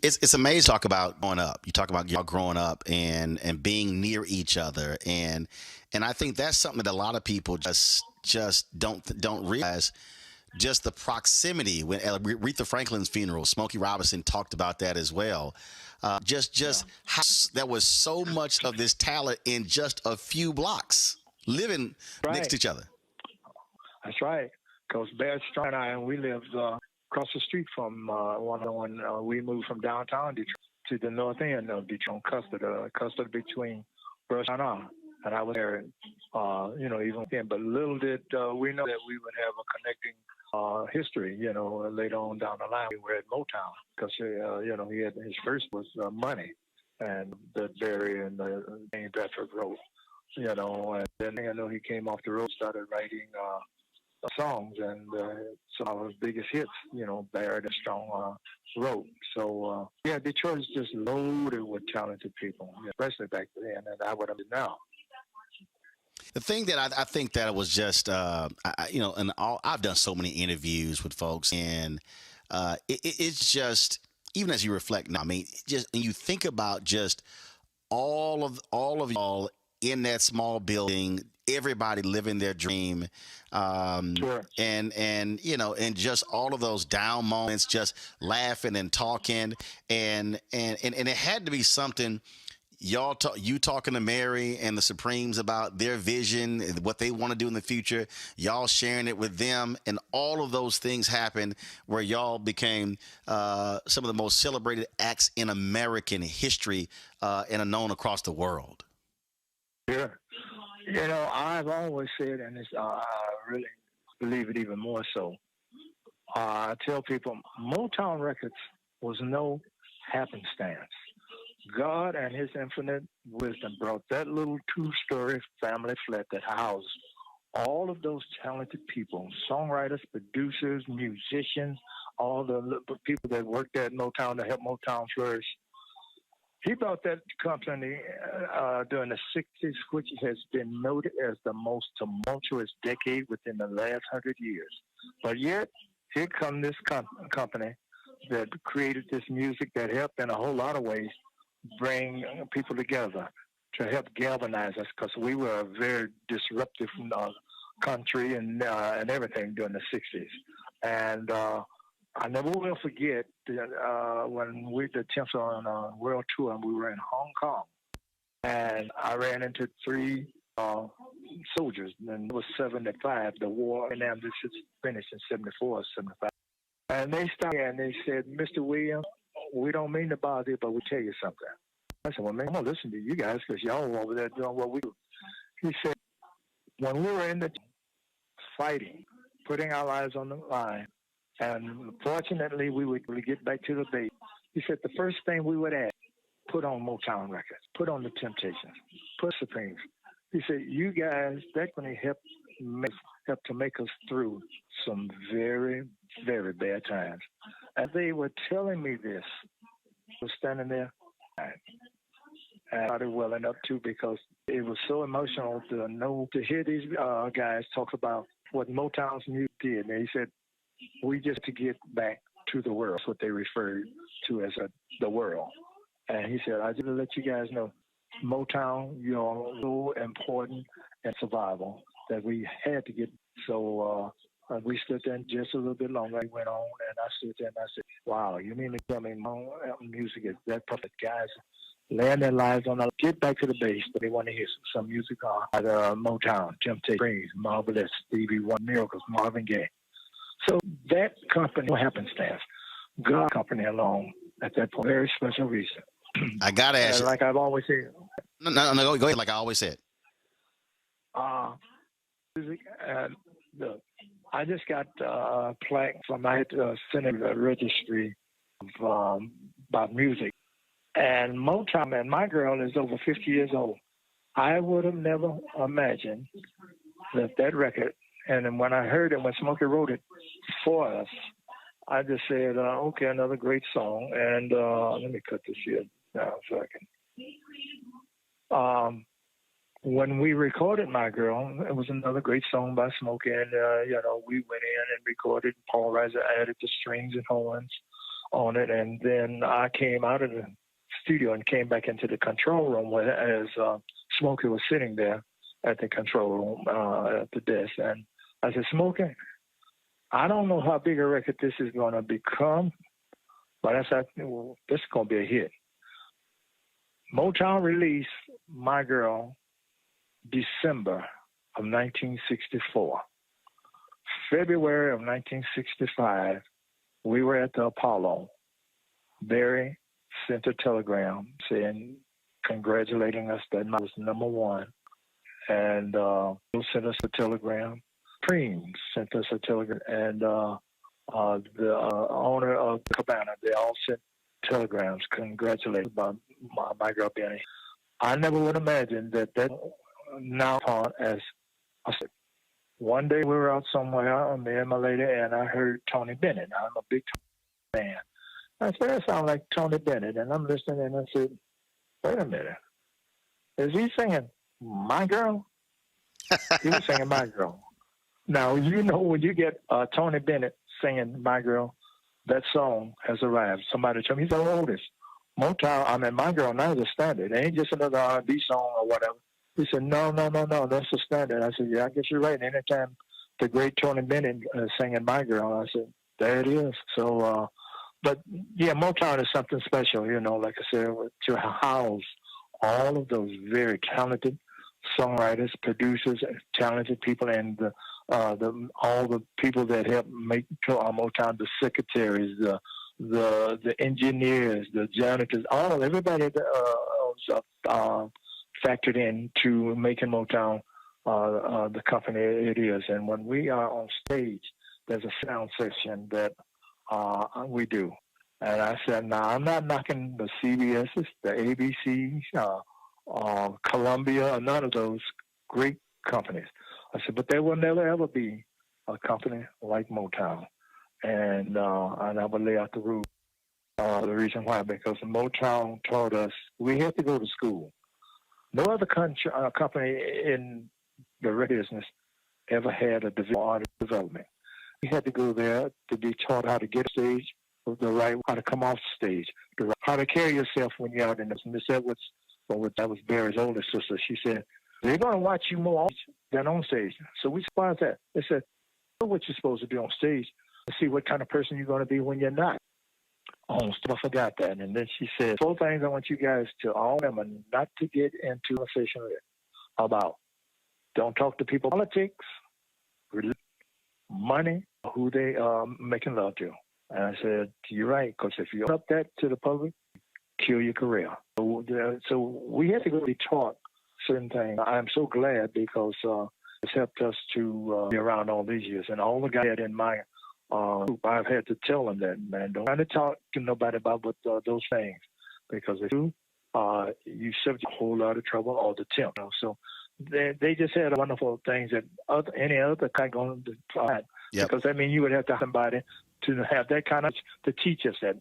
It's amazing to talk about growing up. You talk about y'all growing up and being near each other, and I think that's something that a lot of people just don't realize. Just the proximity. When Aretha Franklin's funeral, Smokey Robinson talked about that as well. How there was so much of this talent in just a few blocks, living next to each other. That's right. Because Barrett Strong and I, we lived across the street from when we moved from downtown Detroit to the north end of Detroit, custard between Burst and I. And I was there, even then. But little did we know that we would have a connecting history, later on down the line. We were at Motown because, he had his first was Money, and the Barry and the James Bedford wrote, and then I know he came off the road, started writing songs, and some of his biggest hits, Barrett and Strong wrote. So, Detroit is just loaded with talented people, especially back then, and I would have been now. The thing that I think that it was just, I've done so many interviews with folks, and it's just, even as you reflect now, just when you think about just all of y'all in that small building, everybody living their dream, sure. and just all of those down moments, just laughing and talking, and it had to be something. You talking to Mary and the Supremes about their vision, what they want to do in the future, y'all sharing it with them, and all of those things happened where y'all became some of the most celebrated acts in American history and are known across the world. Sure. I've always said, and I really believe it even more so, I tell people Motown Records was no happenstance. God and his infinite wisdom brought that little 2-story family flat that housed all of those talented people, songwriters, producers, musicians, all the people that worked at Motown to help Motown flourish. He brought that company during the 60s, which has been noted as the most tumultuous decade within the last 100 years. But yet, here comes this company that created this music that helped in a whole lot of ways bring people together to help galvanize us, because we were a very disruptive country and everything during the 60s. And I never will forget when we did attempts on a world tour, and we were in Hong Kong, and I ran into 3 soldiers, and it was 75. The war in Vietnam just finished in 74 or 75. And they stopped and they said, "Mr. Williams, we don't mean to bother you, but we'll tell you something." I said, "Well, man, I'm going to listen to you guys because y'all were over there doing what we do." He said, "When we were in the fighting, putting our lives on the line, and fortunately we would get back to the base," he said, "the first thing we would ask, put on Motown Records, put on the Temptations, put Supremes." He said, "You guys, that going to help to make us through some very, very bad times." And they were telling me this. I was standing there, and I started welling up too, because it was so emotional to hear these guys talk about what Motown's music did. And he said, "We just to get back to the world," that's what they referred to as the world. And he said, "I just want to let you guys know, Motown, you're so important in survival that we had to get." So we stood there just a little bit longer. I went on, and I stood there and I said, "Wow, you mean to tell me music is that perfect? Guys laying their lives on get back to the base, but they want to hear some music on Motown, Temptations, Marvelous, Stevie Wonder, Miracles, Marvin Gaye." So that company, no happenstance, God company alone at that point, very special reason. I gotta ask you, like I've always said. No, go ahead. Like I always said. Music, look, I just got a plaque from my Senate registry about music. And Motown, and my girl is over 50 years old. I would have never imagined that record. And then when I heard it, when Smokey wrote it for us, I just said, okay, another great song. And let me cut this here now so I can. When we recorded My Girl, it was another great song by Smokey. And, we went in and recorded. Paul Reiser added the strings and horns on it. And then I came out of the studio and came back into the control room as Smokey was sitting there at the control room at the desk. And I said, Smokey, I don't know how big a record this is going to become, but I said, well, this is going to be a hit. Motown released My Girl December of 1964. February of 1965, we were at the Apollo. Barry sent a telegram saying, congratulating us that I was number one. And he sent us a telegram. Preem sent us a telegram. And the owner of the Cabana, they all sent telegrams congratulating about My Girl being. I never would imagine that now on as I said. One day we were out somewhere, me and my lady, and I heard Tony Bennett. I'm a big Tony fan. I said, that sounds like Tony Bennett. And I'm listening, and I said, wait a minute. Is he singing My Girl? He was singing My Girl. Now, when you get Tony Bennett singing My Girl, that song has arrived. Somebody told me, he said, Otis, Motown, My Girl now is a standard. It ain't just another R&B song or whatever. He said, no, that's a standard. I said, yeah, I guess you're right. Anytime the great Tony Bennett singing My Girl, I said, there it is. So, but yeah, Motown is something special, like I said, to house all of those very talented songwriters, producers, talented people, and all the people that help make Motown, the secretaries, the engineers, the janitors, everybody that factored in to making Motown the company it is. And when we are on stage, there's a sound section that we do. And I said, now, I'm not knocking the CBS's, the ABCs, Columbia, none of those great companies. I said, but there will never, ever be a company like Motown. And I would lay out the rules. The reason why, because Motown taught us we had to go to school. No other company in the record business ever had a artist development. We had to go there to be taught how to get stage, the right, how to come off stage, how to carry yourself when you're out in this. Miss Edwards, that was Barry's older sister, she said, they're going to watch you more than on stage. So we surprised that. They said, know what you're supposed to do on stage and see what kind of person you're going to be when you're not. Oh, I forgot that. And then she said, 4 things I want you guys to all remember not to get into a session about. Don't talk to people politics, money, who they are making love to. And I said, you're right, because if you open up that to the public, kill your career. So we had to go be taught certain things. I'm so glad because it's helped us to be around all these years. And all the guys in my I've had to tell them that, man, don't try to talk to nobody about those things, because if you subject to a whole lot of trouble all the time. So they just had wonderful things that any other kind going to try. Yep. Because I mean, you would have to have somebody to have that kind of to teach us that.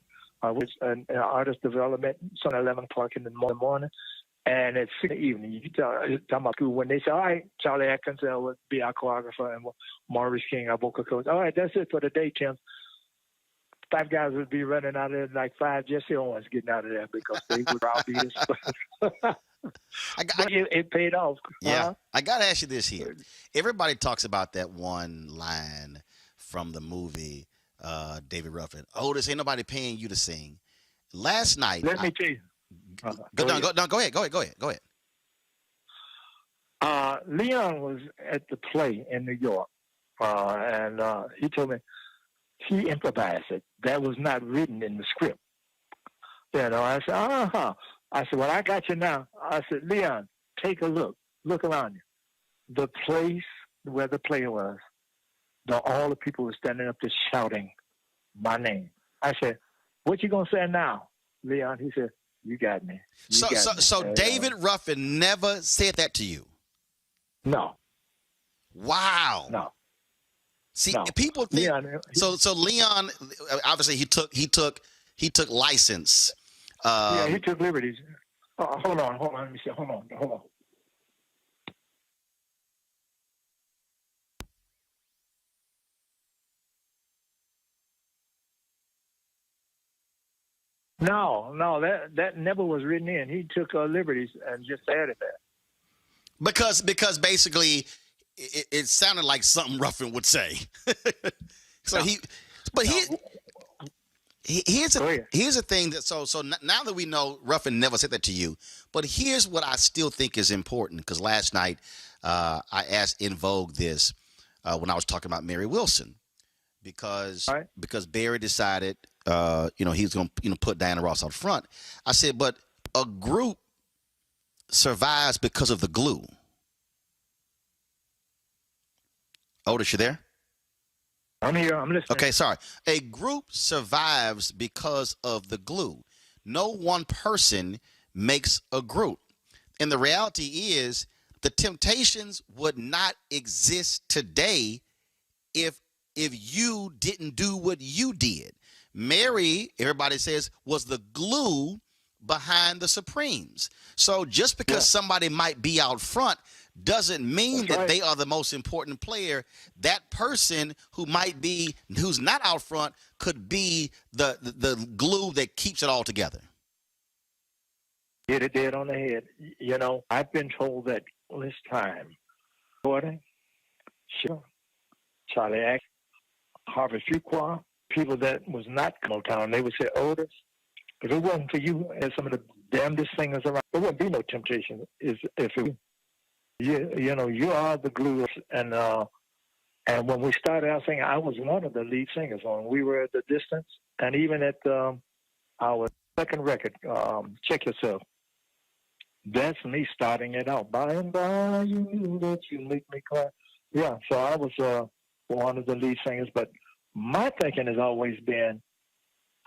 Which an artist development, it's on 11 o'clock in the morning. And at 6 in the evening, you talking about school when they say, all right, Charlie Atkins will be our choreographer and Maurice King, our vocal coach. All right, that's it for the day, Tim. 5 guys would be running out of there, like 5 Jesse Owens getting out of there because they would browbeat us. It paid off. Yeah, I got to ask you this here. Everybody talks about that one line from the movie David Ruffin. Otis, ain't nobody paying you to sing. Last night. Let me tell you. Go ahead. Leon was at the play in New York, and he told me he improvised it. That was not written in the script. I said, I said, well, I got you now. I said, Leon, take a look. Look around you. The place where the play was, all the people were standing up there shouting my name. I said, what you gonna say now, Leon? He said, you got me. So David Ruffin never said that to you? No. Wow. No. See, no. people think Leon, so Leon, obviously he took license. Yeah, he took liberties. Hold on. Let me see. Hold on. No, that never was written in. He took liberties and just added that. Because basically it sounded like something Ruffin would say. So here's the thing that so now that we know Ruffin never said that to you, but here's what I still think is important, because last night I asked In Vogue this when I was talking about Mary Wilson, because Barry decided he was going to put Diana Ross out front. I said, but a group survives because of the glue. Otis, you there? I'm here. I'm listening. Okay, sorry. A group survives because of the glue. No one person makes a group. And the reality is the temptations would not exist today if you didn't do what you did. Mary, everybody says, was the glue behind the Supremes. So just because somebody might be out front doesn't mean that they are the most important player. That person who's not out front could be the glue that keeps it all together. Hit it dead on the head. I've been told that all this time. Gordon, sure, Charlie Act, Harvey Fuqua, people that was not Motown, they would say, Otis, if it wasn't for you and some of the damnedest singers around, there wouldn't be no temptation. If it, you are the glue. And when we started out singing, I was one of the lead singers on We Were at the Distance, and even at our second record, Check Yourself. That's me starting it out. By and by, you knew that you make me cry. Yeah, so I was one of the lead singers, but my thinking has always been,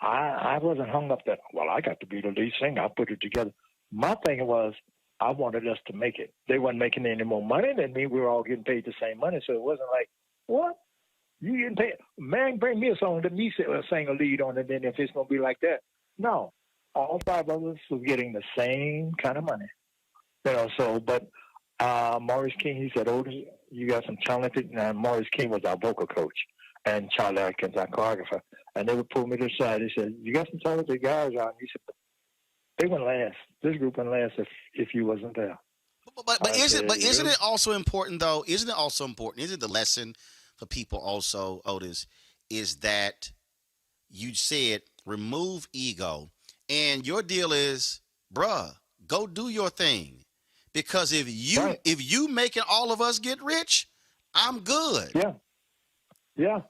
I wasn't hung up that, well, I got to be the lead singer. I put it together. My thinking was, I wanted us to make it. They wasn't making any more money than me. We were all getting paid the same money, so it wasn't like, what? You getting paid? Man, bring me a song that me sing a lead on it, then if it's going to be like that. No. All five of us were getting the same kind of money. But Maurice King, he said, Otis, you got some talented, and Maurice King was our vocal coach, and Charlie Atkins, our choreographer. And they would pull me to the side. He said, you got some talented guys out. He said, they wouldn't last. This group wouldn't last if you wasn't there. But isn't it also important though? Isn't the lesson for people also, Otis, is that you said remove ego, and your deal is, bruh, go do your thing, because if you making all of us get rich, I'm good. Yeah.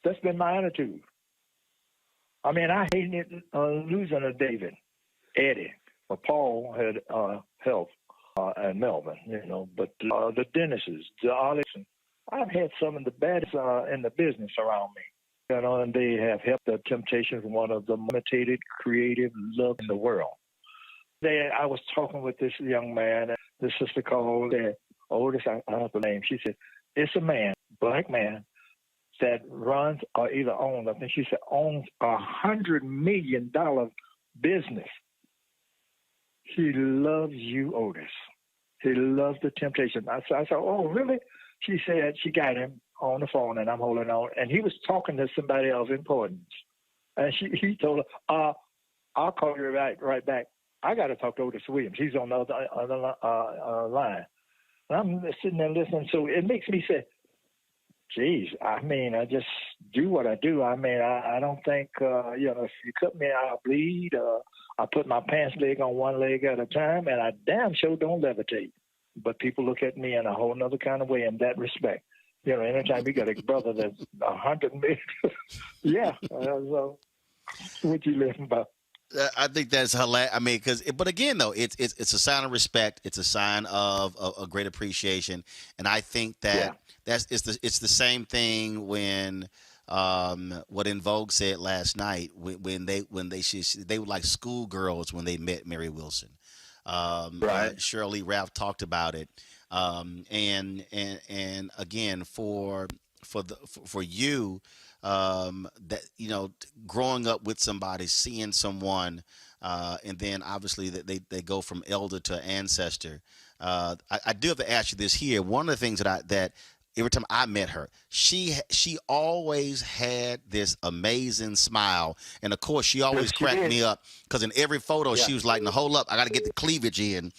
That's been my attitude. I mean, I hated losing to David, Eddie, but Paul had health, and Melvin, but the Dennises, the Alex, I've had some of the baddest in the business around me, and they have helped the Temptations, one of the imitated creative love in the world. I was talking with this young man, and the sister called, Otis, I have the name. She said, it's a man, black man, that runs or either owns, I think she said, owns $100 million business. He loves you, Otis. He loves the Temptation. I said, oh, really? She said she got him on the phone, and I'm holding on. And he was talking to somebody of importance. And he told her, I'll call you right back. I got to talk to Otis Williams. He's on the other line. And I'm sitting there listening. So it makes me say, geez, I mean, I just do what I do. I mean, I don't think, if you cut me, I'll bleed. I put my pants leg on one leg at a time, and I damn sure don't levitate. But people look at me in a whole other kind of way in that respect. Anytime you got a brother that's 100 million, yeah. So what you living about? I think that's hilarious. I mean, but again, though, it's a sign of respect. It's a sign of a great appreciation, and I think that it's the same thing when what In Vogue said last night when they were like schoolgirls when they met Mary Wilson. Right. Shirley Ralph talked about it, and again for you, that growing up with somebody, seeing someone, and then obviously that they go from elder to ancestor. I do have to ask you this here. One of the things that every time I met her, she always had this amazing smile, and of course she always cracked me up because in every photo she was like, "Now hold up, I got to get the cleavage in."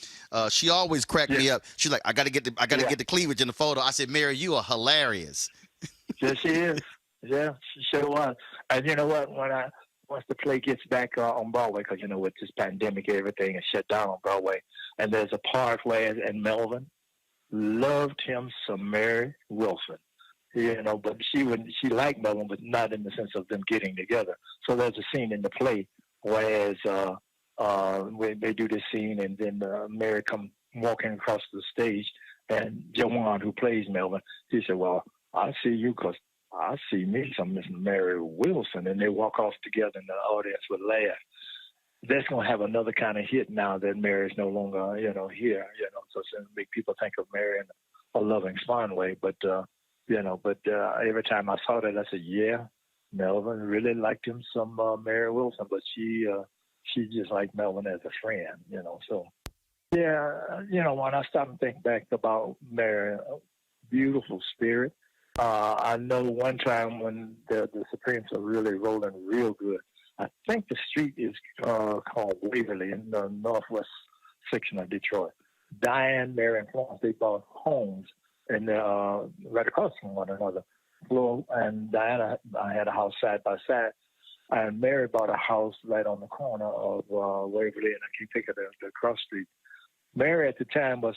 She always cracked me up. She's like, "I got to get the cleavage in the photo." I said, "Mary, you are hilarious." Yes, she is. Yeah, she sure was. And you know what? Once the play gets back on Broadway, because with this pandemic, everything is shut down on Broadway, and there's a part where in Melvin. Loved him some Mary Wilson, but she liked Melvin, but not in the sense of them getting together. So there's a scene in the play, whereas when they do this scene, and then Mary come walking across the stage, and Jawan, who plays Melvin, he said, "Well, I see you because I see me some Miss Mary Wilson," and they walk off together, and the audience would laugh. That's going to have another kind of hit now that Mary is no longer, here, so it's going to make people think of Mary in a loving, fun way. But, every time I saw that, I said, yeah, Melvin really liked him some Mary Wilson, but she just liked Melvin as a friend, so. Yeah, when I stop and think back about Mary, beautiful spirit. I know one time when the Supremes are really rolling real good, I think the street is called Waverly in the northwest section of Detroit. Diane, Mary, and Florence, they bought homes and right across from one another. Flo and Diana, I had a house side by side, and Mary bought a house right on the corner of Waverly, and I can't think of the cross street. Mary at the time was,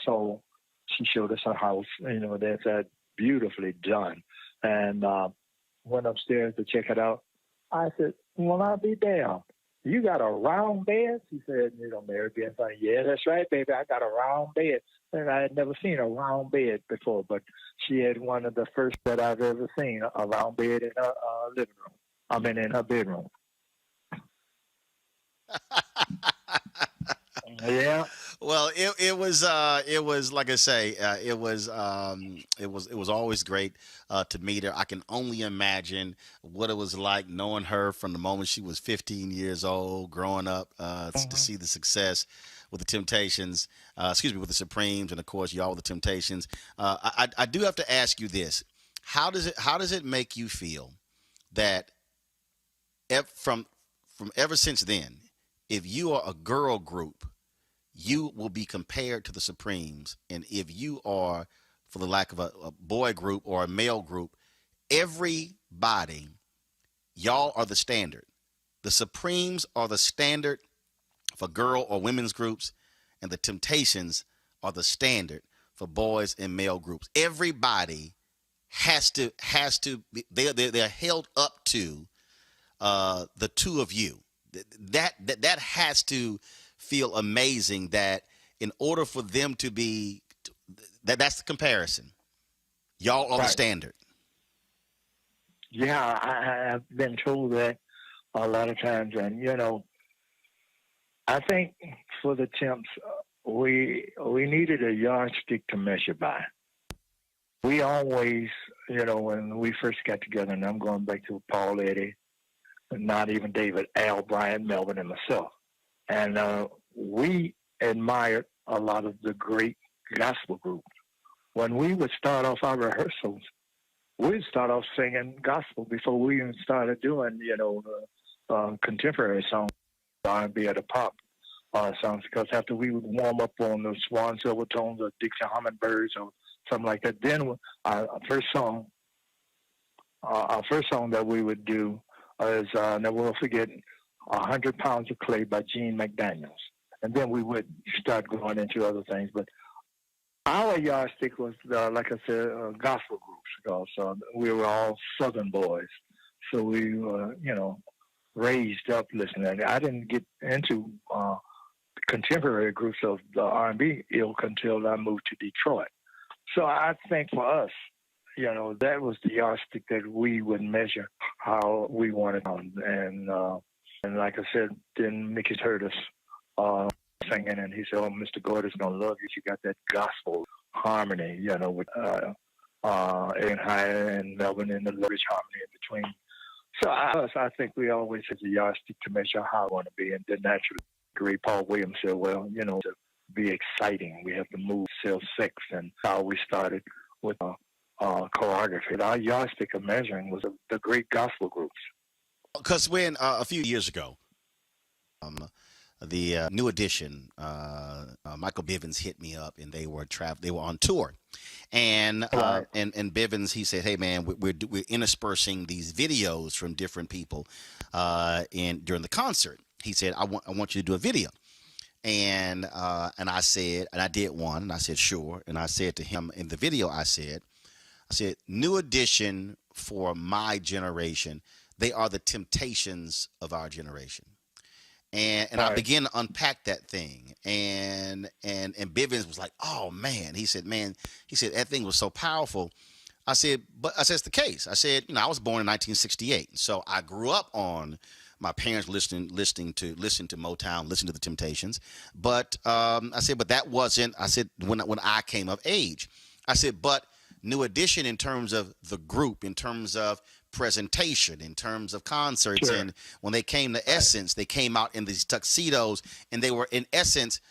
so she showed us her house, that's beautifully done. And went upstairs to check it out. I said, well, I'll be damned. You got a round bed? She said, Mary being funny, yeah, that's right, baby. I got a round bed. And I had never seen a round bed before, but she had one of the first that I've ever seen, a round bed in her living room. In her bedroom. Yeah. Well, it was like I say, it was always great to meet her. I can only imagine what it was like knowing her from the moment she was 15 years old, growing up, to see the success with the Temptations, with the Supremes, and of course y'all with the Temptations. I do have to ask you this: how does it make you feel that from ever since then, if you are a girl group, you will be compared to the Supremes, and if you are, for the lack of a boy group or a male group, everybody, y'all are the standard. The Supremes are the standard for girl or women's groups, and the Temptations are the standard for boys and male groups. Everybody has to be, they're held up to the two of you. That has to feel amazing, that in order for them to be, that's the comparison. Y'all are the standard. Yeah, I have been told that a lot of times, and I think for the Temps, we needed a yardstick to measure by. We always, when we first got together, and I'm going back to Paul, Eddie, not even David, Al, Brian, Melvin, and myself. And we admired a lot of the great gospel groups. When we would start off our rehearsals, we'd start off singing gospel before we even started doing, contemporary songs, R&B or the pop songs, because after we would warm up on the Swan Silver Tones or Dixie Hummingbirds or something like that, then our first song that we would do is, never will forget, 100 Pounds of Clay by Gene McDaniels. And then we would start going into other things. But our yardstick was, like I said, gospel groups, because we were all Southern boys. So we were, raised up listening. I didn't get into contemporary groups of the R&B ilk until I moved to Detroit. So I think for us, that was the yardstick that we would measure how we wanted on. And like I said, then Mickey heard us singing, and he said, "Oh, Mr. Gordon's gonna love you. You got that gospel harmony, with Aaron Higher and Melvin and the rich harmony in between." So I think we always have a yardstick to measure how we want to be, and then naturally, great Paul Williams said, "Well, to be exciting, we have to move, sell sex," and how we started with choreography. Our yardstick of measuring was the great gospel groups. Because when a few years ago, the New Edition, Michael Bivins hit me up, and they were on tour, and Bivins, he said, "Hey man, we're interspersing these videos from different people during the concert." He said, "I want you to do a video." And I said, and I did one, and I said, "Sure." And I said to him in the video, I said, "New Edition for my generation, they are the Temptations of our generation." And I began to unpack that thing, and Bivins was like, "Oh man," he said, "that thing was so powerful." I said, "It's the case." I said, I was born in 1968, so I grew up on my parents listening to Motown, listening to the Temptations. But I said, but that wasn't. I said when I came of age, I said, but New Edition in terms of the group, in terms of presentation, in terms of concerts, and when they came to Essence, they came out in these tuxedos, and they were in essence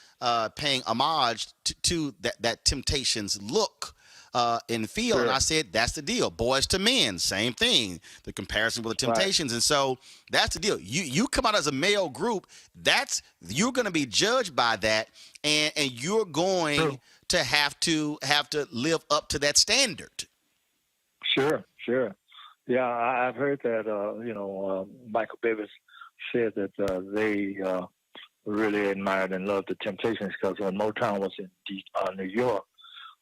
paying homage to that Temptations look and feel. And I said, that's the deal. Boys to Men, same thing. The comparison with the Temptations, and so that's the deal. You come out as a male group, you're going to be judged by that, and you're going to have to live up to that standard. Sure. Yeah, I've heard that, Michael Bivins said that they really admired and loved the Temptations, because when Motown was in New York,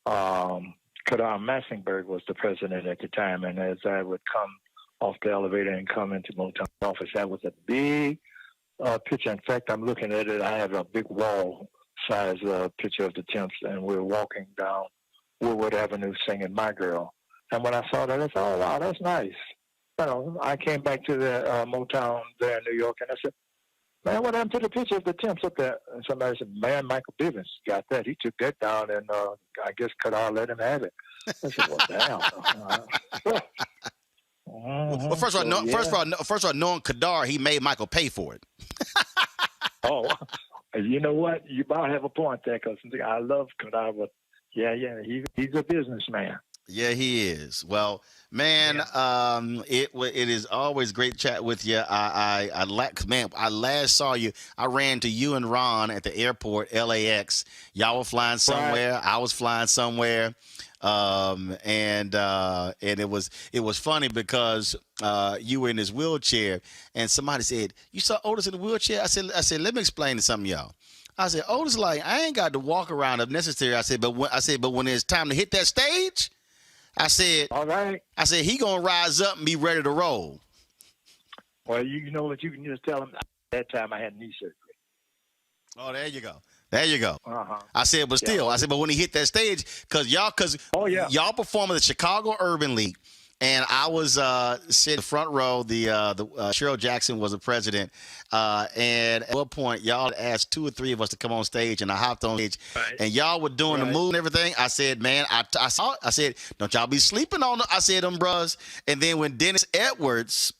Kadar Massenberg was the president at the time, and as I would come off the elevator and come into Motown's office, that was a big picture. In fact, I'm looking at it. I have a big wall-size picture of the Temps, and we're walking down Woodward Avenue singing "My Girl." And when I saw that, I said, "Oh, wow, that's nice." I came back to the Motown there in New York, and I said, "Man, what happened to the picture of the Temps up there?" And somebody said, "Man, Michael Bivins got that. He took that down, and I guess Kadar let him have it." I said, "Well, damn." Well, first of all, knowing Kadar, he made Michael pay for it. Oh, you know what? You about have a point there, because I love Kadar, but yeah, he's a businessman. Yeah, he is. Well, man, it is always great chat with you. I last saw you. I ran to you and Ron at the airport, LAX. Y'all were flying somewhere. I was flying somewhere. And it was funny because you were in this wheelchair, and somebody said, "You saw Otis in the wheelchair?" I said, "Let me explain to some of y'all." I said, "Otis, like, I ain't got to walk around if necessary." I said, but when it's time to hit that stage, I said, all right. I said, he gonna rise up and be ready to roll. Well, you know what? You can just tell him that time I had knee surgery. Oh, there you go. There you go. Uh-huh. I said, but still, but when he hit that stage, y'all performed at the Chicago Urban League, and I was sitting in the front row. The Cheryl Jackson was the president, and at one point, y'all asked 2 or 3 of us to come on stage, and I hopped on stage, and y'all were doing the move and everything. I said, man, I saw it. I said, don't y'all be sleeping on them. I said, them bros. And then when Dennis Edwards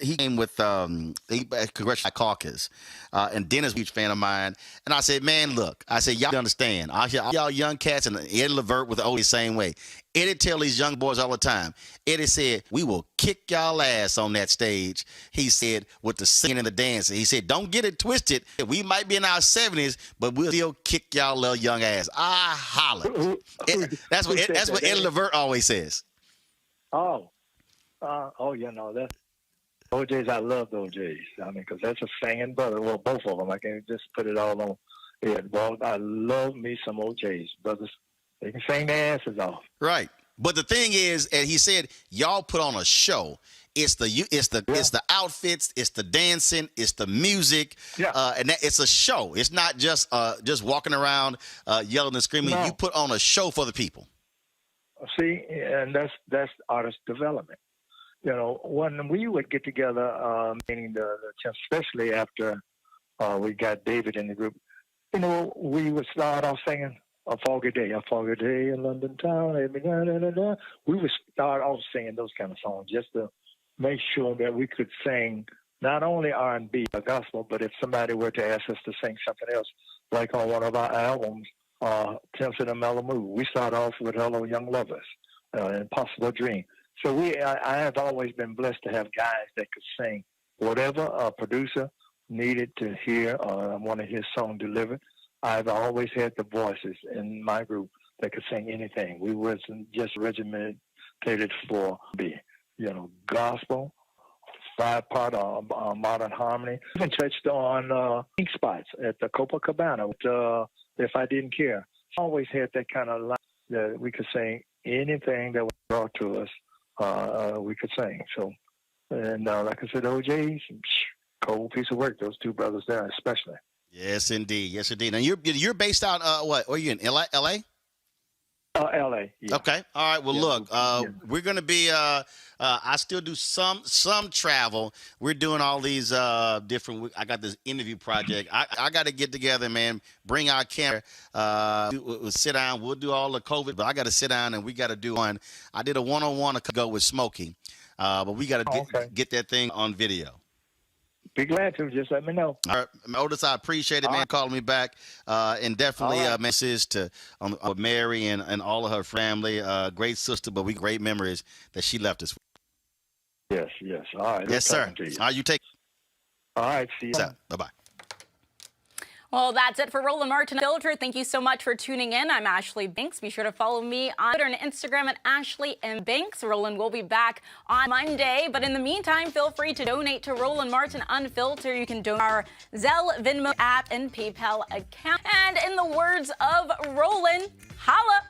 he came with Congressional Caucus, and Dennis, a huge fan of mine, and I said, man, look, I said, y'all understand. Y'all young cats, and Eddie Levert with the Otis same way. Eddie tell these young boys all the time. Eddie said, "We will kick y'all ass on that stage." He said, with the singing and the dancing. He said, "Don't get it twisted. We might be in our 70s, but we'll still kick y'all little young ass." I hollered. That's what Eddie Levert always says. That's OJ's. I love OJ's. I mean, because that's a singing brother. Well, both of them. I can't just put it all on. Yeah, well, I love me some OJ's brothers. They can sing their asses off. Right. But the thing is, and he said, y'all put on a show. It's the outfits, it's the dancing, it's the music, and it's a show. It's not just walking around yelling and screaming. No. You put on a show for the people. See, and that's artist development. You know, when we would get together, meaning the especially after we got David in the group, you know, we would start off singing a foggy day in London town. We would start off singing those kind of songs just to make sure that we could sing not only R&B or gospel, but if somebody were to ask us to sing something else, like on one of our albums, Tempted and Malamu, we start off with Hello Young Lovers, Impossible Dream. So I have always been blessed to have guys that could sing whatever a producer needed to hear one of his songs delivered. I've always had the voices in my group that could sing anything. We wasn't just regimented for gospel, 5-part modern harmony. Even touched on ink spots at the Copacabana with If I Didn't Care. Always had that kind of line that we could sing anything that was brought to us. We could sing. So, and like I said, OJ's cold piece of work. Those two brothers there, especially. Yes, indeed. Yes, indeed. And you're based out what? Are you in LA? L.A. Yeah. Okay. All right. Well, look, we're going to be. I still do some travel. We're doing all these different. I got this interview project. I got to get together, man. Bring our camera. We'll sit down. We'll do all the COVID, but I got to sit down and we got to do one. I did a one-on-one ago with Smokey, but we got to get that thing on video. Be glad to. Just let me know. All right, Otis, I appreciate it, man, calling me back. And definitely messages to Mary and all of her family. Great sister, but great memories that she left us with. Yes. All right. Yes, sir. You take. All right. See you. Bye-bye. Well, that's it for Roland Martin Unfiltered. Thank you so much for tuning in. I'm Ashley Banks. Be sure to follow me on Twitter and Instagram at Ashley M. Banks. Roland will be back on Monday. But in the meantime, feel free to donate to Roland Martin Unfiltered. You can donate our Zelle, Venmo app, and PayPal account. And in the words of Roland, holla!